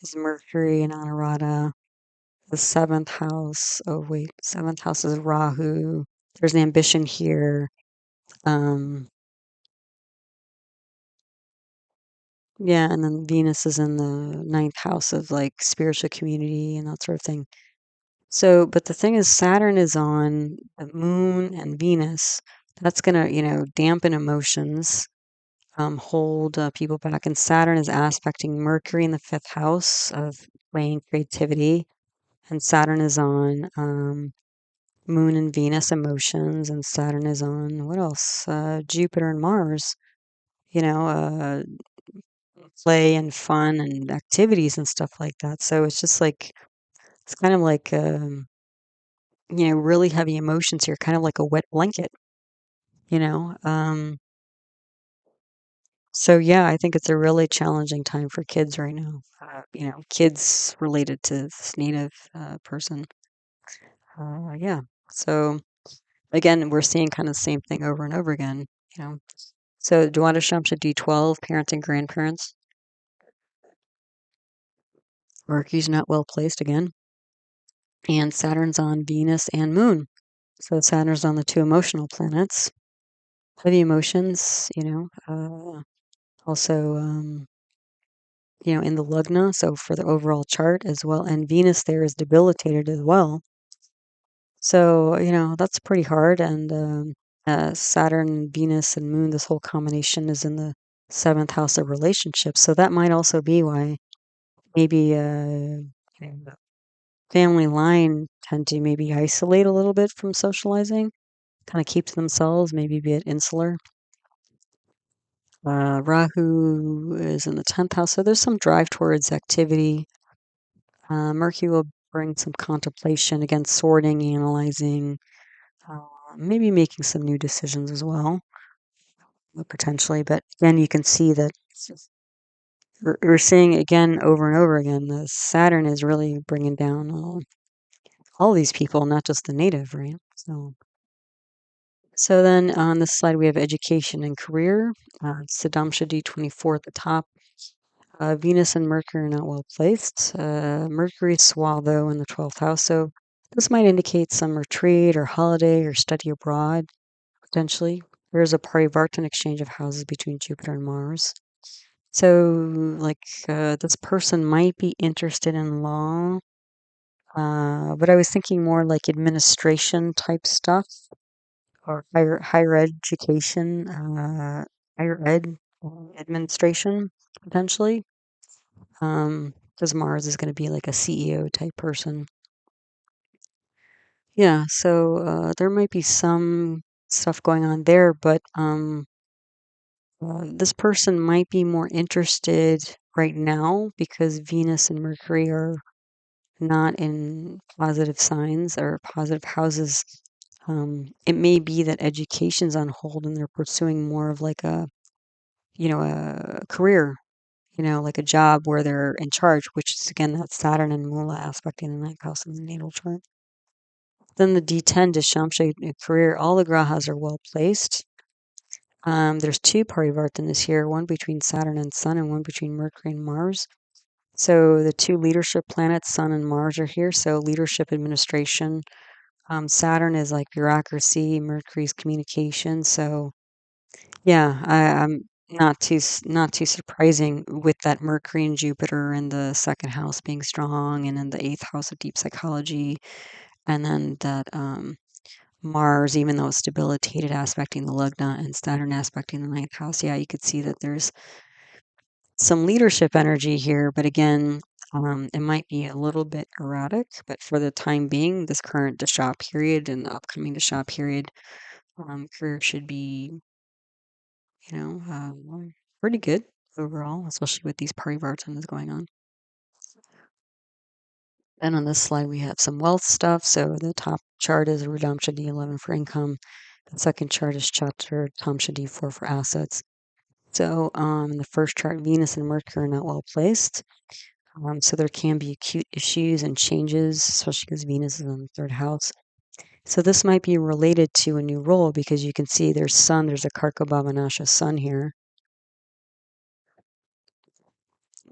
Speaker 1: is Mercury and Anurata. The seventh house, seventh house is Rahu. There's an ambition here. Yeah, and then Venus is in the ninth house of like spiritual community and that sort of thing. So, but the thing is, Saturn is on the moon and Venus. That's gonna, dampen emotions, hold people back. And Saturn is aspecting Mercury in the fifth house of playing creativity. And Saturn is on Moon and Venus emotions. And Saturn is on what else? Jupiter and Mars. Play and fun and activities and stuff like that. So it's just like it's kind of like really heavy emotions here, kind of like a wet blanket, you know. So yeah, I think it's a really challenging time for kids right now. Kids related to this native person. Yeah. So again, we're seeing kind of the same thing over and over again. You know. So Dwada Shamsha D12, parents and grandparents. Mercury's not well placed again. And Saturn's on Venus and Moon. So Saturn's on the two emotional planets. Heavy emotions, also, in the Lugna, so for the overall chart as well. And Venus there is debilitated as well. So, that's pretty hard. And Saturn, Venus, and Moon, this whole combination is in the seventh house of relationships. So that might also be why maybe family line tend to maybe isolate a little bit from socializing, kind of keep to themselves, maybe be insular. Rahu is in the 10th house, so there's some drive towards activity. Mercury will bring some contemplation, again, sorting, analyzing, uh, maybe making some new decisions as well, potentially. But again, you can see that we're seeing again over and over again that Saturn is really bringing down all these people, not just the native, right? So, So then on this slide, we have education and career. Sadamsha D24 at the top. Venus and Mercury are not well placed. Mercury is Swatho in the 12th house. So this might indicate some retreat or holiday or study abroad, potentially. There's a parivartana exchange of houses between Jupiter and Mars. So, like, this person might be interested in law, but I was thinking more like administration type stuff or higher education, higher ed administration potentially. Because Mars is going to be like a CEO type person. Yeah, so there might be some stuff going on there, but this person might be more interested right now because Venus and Mercury are not in positive signs or positive houses. It may be that education's on hold and they're pursuing more of like a career, like a job where they're in charge, which is again that Saturn and Mula aspect in the ninth house in the natal chart. Then the D10 Deshamsha career, all the grahas are well placed. There's two parivartanas here, one between Saturn and Sun and one between Mercury and Mars. So the two leadership planets, Sun and Mars, are here. So leadership administration. Saturn is like bureaucracy, Mercury's communication. So yeah, I'm not too surprising with that Mercury and Jupiter in the second house being strong, and in the eighth house of deep psychology, and then that Mars, even though it's debilitated, aspecting the Lugna, and Saturn aspecting the ninth house. Yeah, you could see that there's some leadership energy here, but again, it might be a little bit erratic. But for the time being, this current Dasha period and the upcoming Dasha period, career should be, pretty good overall, especially with these parivartanas going on. Then on this slide, we have some wealth stuff. So the top chart is Rudamsha D11 for income. The second chart is Chatra Tamsha D4 for assets. So in the first chart, Venus and Mercury are not well placed. So there can be acute issues and changes, especially because Venus is in the third house. So this might be related to a new role because you can see there's sun, there's a Karko Bhavanasha sun here.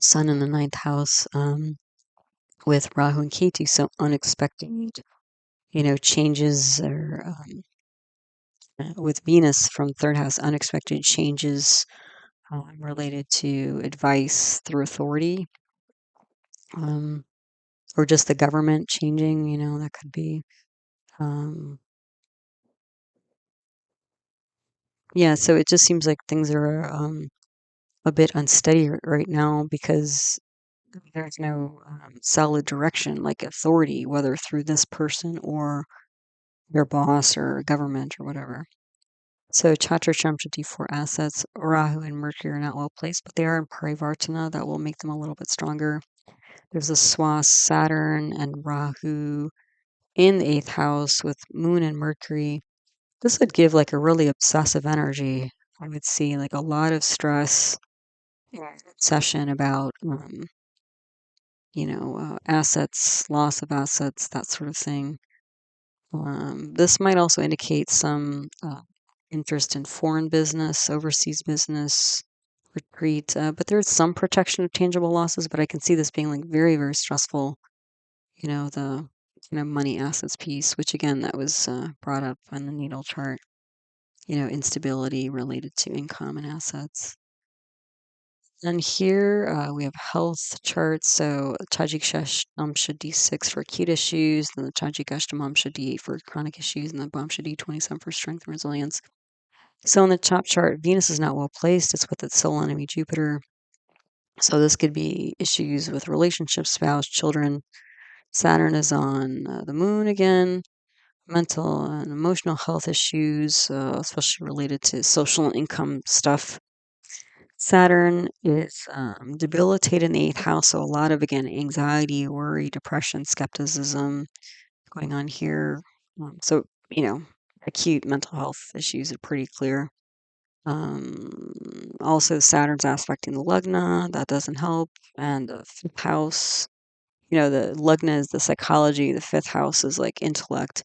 Speaker 1: Sun in the ninth house with Rahu and Ketu, so unexpected, changes or with Venus from third house, unexpected changes related to advice through authority. Or just the government changing, that could be. Yeah, so it just seems like things are a bit unsteady right now because there's no solid direction, like authority, whether through this person or their boss or government or whatever. So Chatra Chamshati for assets, Rahu and Mercury are not well placed, but they are in Parivartana. That will make them a little bit stronger. There's a Swas, Saturn, and Rahu in the eighth house with Moon and Mercury. This would give like a really obsessive energy. I would see like a lot of stress, obsession about, assets, loss of assets, that sort of thing. This might also indicate some interest in foreign business, overseas business, retreat, but there's some protection of tangible losses, but I can see this being like very, very stressful, the money assets piece, which again, that was brought up on the natal chart, instability related to income and assets. And here we have health charts. So Tajik D6 for acute issues, then the Tajik D8 for chronic issues, and the Bamsha D27 for strength and resilience. So in the top chart, Venus is not well placed. It's with its sole enemy Jupiter. So this could be issues with relationships, spouse, children. Saturn is on the moon again. Mental and emotional health issues, especially related to social and income stuff. Saturn is debilitated in the eighth house, so a lot of, again, anxiety, worry, depression, skepticism going on here. So, acute mental health issues are pretty clear. Also, Saturn's aspecting the Lugna, that doesn't help. And the fifth house, the Lugna is the psychology, the fifth house is like intellect.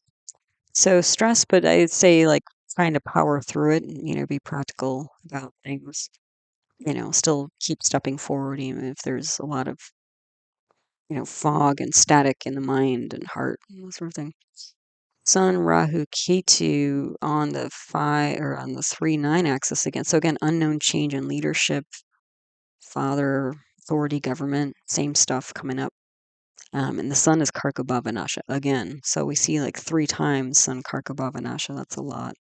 Speaker 1: So stress, but I'd say like trying to power through it and, be practical about things, still keep stepping forward even if there's a lot of, fog and static in the mind and heart and that sort of thing. Sun, Rahu, Ketu on the 5 or on the 3-9 axis again. So again, unknown change in leadership, father, authority, government, same stuff coming up. And the sun is Karka Bhavanasha again. So we see like 3 times sun Karka Bhavanasha. That's a lot.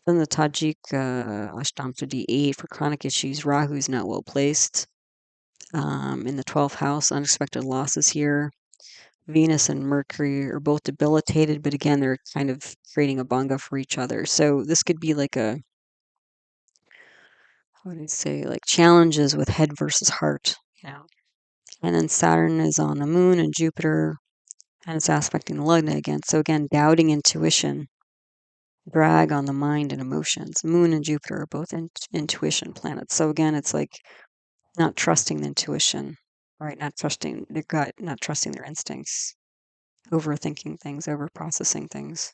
Speaker 1: Then the Tajik Ashtamsa D8 for chronic issues. Rahu is not well placed. In the 12th house, unexpected losses here. Venus and Mercury are both debilitated, but again, they're kind of creating a banga for each other. So this could be like a, how would I say, like challenges with head versus heart. And then Saturn is on the moon and Jupiter, and it's aspecting the Lugna again. So again, doubting intuition, drag on the mind and emotions. Moon and Jupiter are both intuition planets. So again, it's like not trusting the intuition, right? Not trusting their gut, not trusting their instincts, overthinking things, overprocessing things.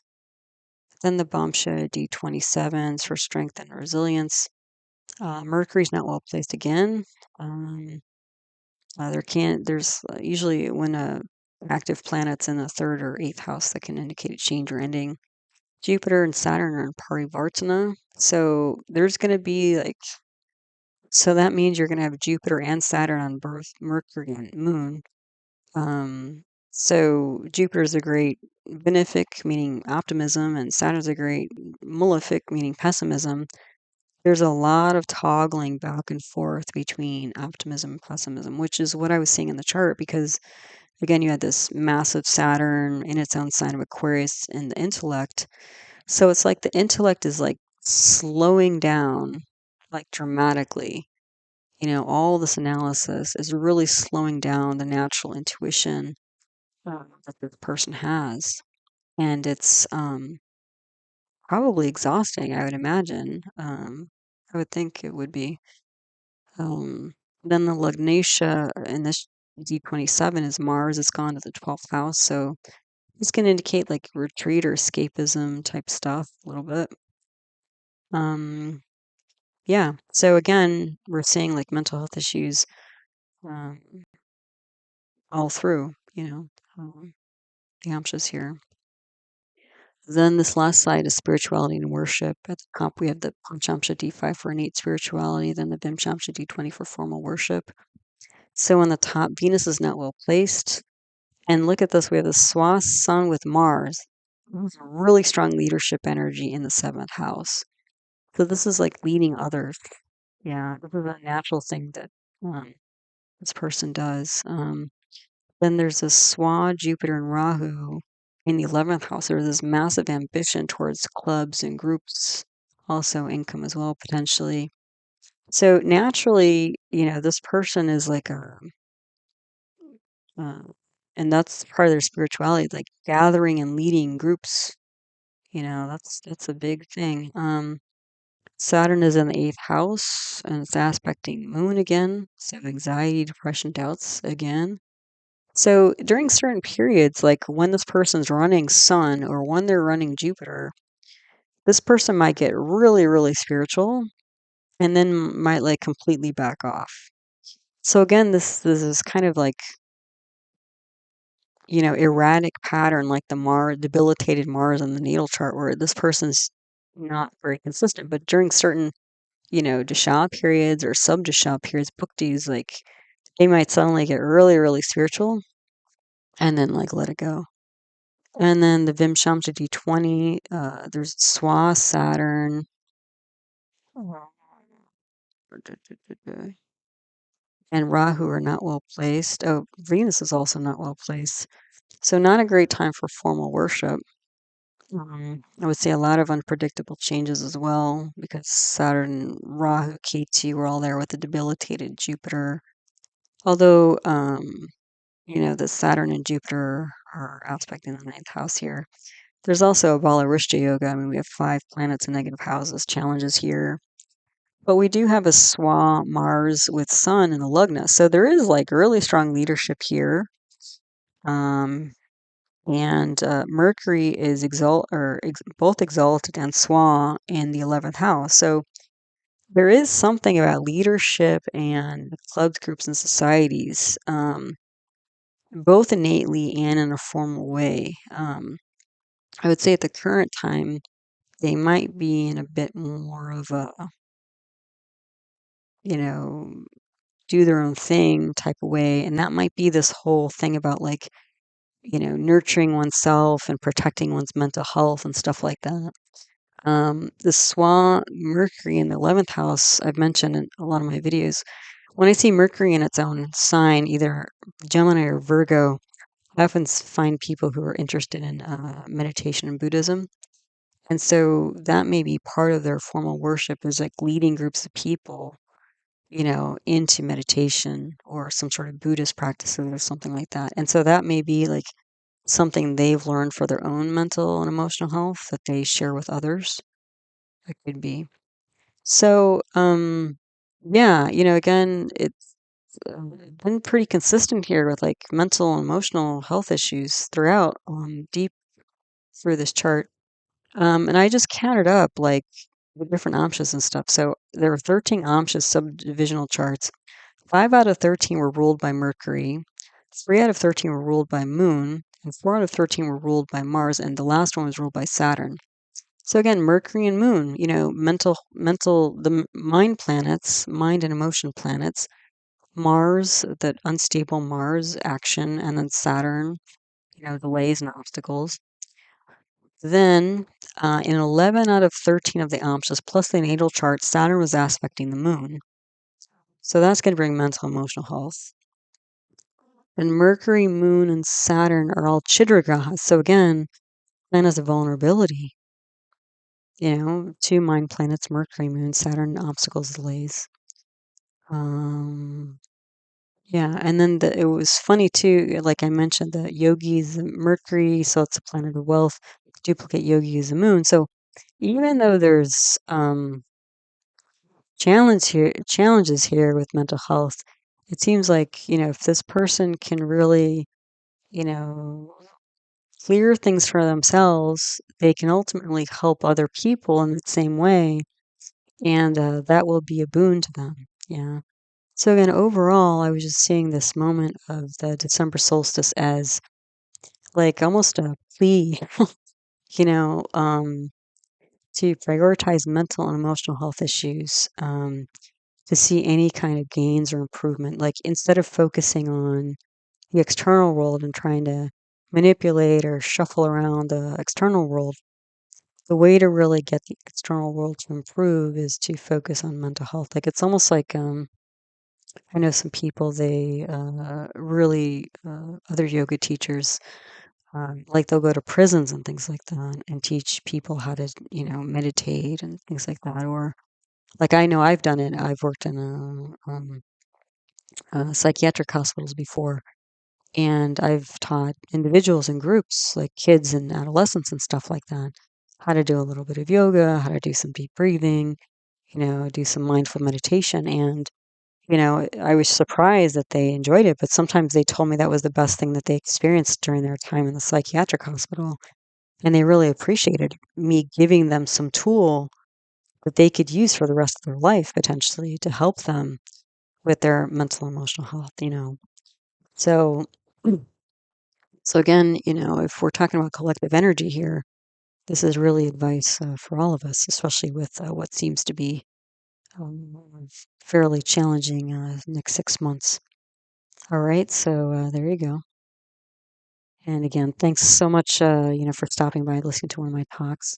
Speaker 1: Then the Bamsha D27s for strength and resilience. Mercury's not well placed again. There's usually when a active planet's in the 3rd or 8th house that can indicate a change or ending. Jupiter and Saturn are in parivartana. So there's going to be so that means you're going to have Jupiter and Saturn on birth, Mercury and Moon. So Jupiter is a great benefic, meaning optimism, and Saturn's a great malefic, meaning pessimism. There's a lot of toggling back and forth between optimism and pessimism, which is what I was seeing in the chart because, again, you had this massive Saturn in its own sign of Aquarius in the intellect. So it's like the intellect is like slowing down, like dramatically. All this analysis is really slowing down the natural intuition that this person has. And it's probably exhausting, I would imagine. I would think it would be. Then the Lugnatia in this D27 is Mars. It's gone to the 12th house. So this can indicate like retreat or escapism type stuff a little bit. Yeah. So again, we're seeing like mental health issues um, all through, the amshas here. Then this last slide is spirituality and worship. At the top, we have the Panchamsha D5 for innate spirituality, then the Vimshamsha D20 for formal worship. So on the top, Venus is not well placed. And look at this, we have the Swa Sun with Mars. Really strong leadership energy in the 7th house. So this is like leading others. Yeah, this is a natural thing that this person does. Then there's this Swa, Jupiter, and Rahu in the 11th house. There's this massive ambition towards clubs and groups, also income as well, potentially. So naturally, this person is like uh, and that's part of their spirituality, like gathering and leading groups. That's a big thing. Saturn is in the 8th house and it's aspecting Moon again. So anxiety, depression, doubts again. So during certain periods, like when this person's running Sun or when they're running Jupiter, this person might get really, really spiritual and then might like completely back off. So again, this is kind of like, erratic pattern like the debilitated Mars in the natal chart where this person's not very consistent. But during certain, dasha periods or sub-dasha periods, bhuktis, like they might suddenly get really, really spiritual and then like let it go. And then the Vimshamsa D20, there's Swa, Saturn, and Rahu are not well placed. Oh, Venus is also not well placed. So not a great time for formal worship. I would say a lot of unpredictable changes as well because Saturn, Rahu, Ketu were all there with the debilitated Jupiter. Although, the Saturn and Jupiter are aspecting the 9th house here. There's also a bala yoga. I mean, we have 5 planets in negative houses, challenges here. But we do have a Swa Mars with Sun in the Lugna. So there is like really strong leadership here. And Mercury is both exalted and swa in the 11th house. So there is something about leadership and clubs, groups, and societies, both innately and in a formal way. I would say at the current time, they might be in a bit more of a, you know, do their own thing type of way. And that might be this whole thing about like, nurturing oneself and protecting one's mental health and stuff like that. The Swan Mercury in the 11th house, I've mentioned in a lot of my videos. When I see Mercury in its own sign, either Gemini or Virgo, I often find people who are interested in meditation and Buddhism. And so that may be part of their formal worship is like leading groups of people, into meditation or some sort of Buddhist practices or something like that. And so that may be like something they've learned for their own mental and emotional health that they share with others. It could be. So, yeah, again, it's been pretty consistent here with like mental and emotional health issues throughout, deep through this chart. And I just counted up like the different amshas and stuff. So there are 13 amshas subdivisional charts. 5 out of 13 were ruled by Mercury, 3 out of 13 were ruled by Moon, and 4 out of 13 were ruled by Mars, and the last one was ruled by Saturn. So again, Mercury and Moon, the mind planets, mind and emotion planets, Mars, that unstable Mars action, and then Saturn, delays and obstacles. Then, in 11 out of 13 of the amshas, plus the natal chart, Saturn was aspecting the Moon. So that's going to bring mental emotional health. And Mercury, Moon, and Saturn are all chidra grahas. So again, planets of vulnerability. Two mind planets, Mercury, Moon, Saturn, obstacles, delays. Yeah, and then it was funny too, like I mentioned, the yogi is Mercury, so it's a planet of wealth. Duplicate yogi is the moon. So even though there's challenges here with mental health, it seems like, if this person can really, you know, clear things for themselves, they can ultimately help other people in the same way, and that will be a boon to them. Yeah. So again, overall, I was just seeing this moment of the December solstice as like almost a plea, you know, um, to prioritize mental and emotional health issues, to see any kind of gains or improvement. Like instead of focusing on the external world and trying to manipulate or shuffle around the external world, the way to really get the external world to improve is to focus on mental health. Like it's almost like I know some people, they really, other yoga teachers, like they'll go to prisons and things like that and teach people how to, meditate and things like that. Or like I know I've done it. I've worked in psychiatric hospitals before, and I've taught individuals and groups, like kids and adolescents and stuff like that, how to do a little bit of yoga, how to do some deep breathing, do some mindful meditation. And I was surprised that they enjoyed it, but sometimes they told me that was the best thing that they experienced during their time in the psychiatric hospital. And they really appreciated me giving them some tool that they could use for the rest of their life, potentially, to help them with their mental and emotional health. So, so again, if we're talking about collective energy here, this is really advice for all of us, especially with what seems to be fairly challenging next 6 months. All right, so there you go. And again, thanks so much, for stopping by and listening to one of my talks.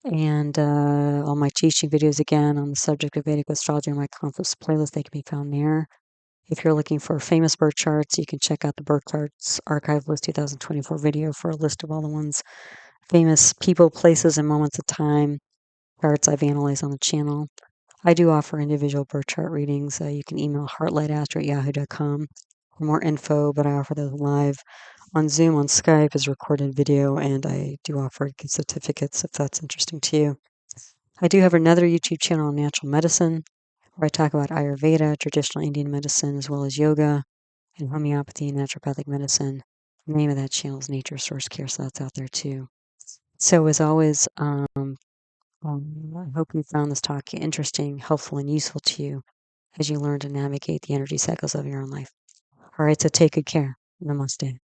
Speaker 1: And all my teaching videos, again, on the subject of Vedic astrology on my conference playlist, they can be found there. If you're looking for famous birth charts, you can check out the Birth Charts Archive List 2024 video for a list of all the ones, famous people, places, and moments of time, charts I've analyzed on the channel. I do offer individual birth chart readings. You can email heartlightastro@yahoo.com for more info, but I offer those live on Zoom, on Skype, as recorded video, and I do offer gift certificates if that's interesting to you. I do have another YouTube channel on natural medicine where I talk about Ayurveda, traditional Indian medicine, as well as yoga and homeopathy and naturopathic medicine. The name of that channel is Nature Source Care, so that's out there too. So as always, I hope you found this talk interesting, helpful, and useful to you as you learn to navigate the energy cycles of your own life. All right, so take good care. Namaste.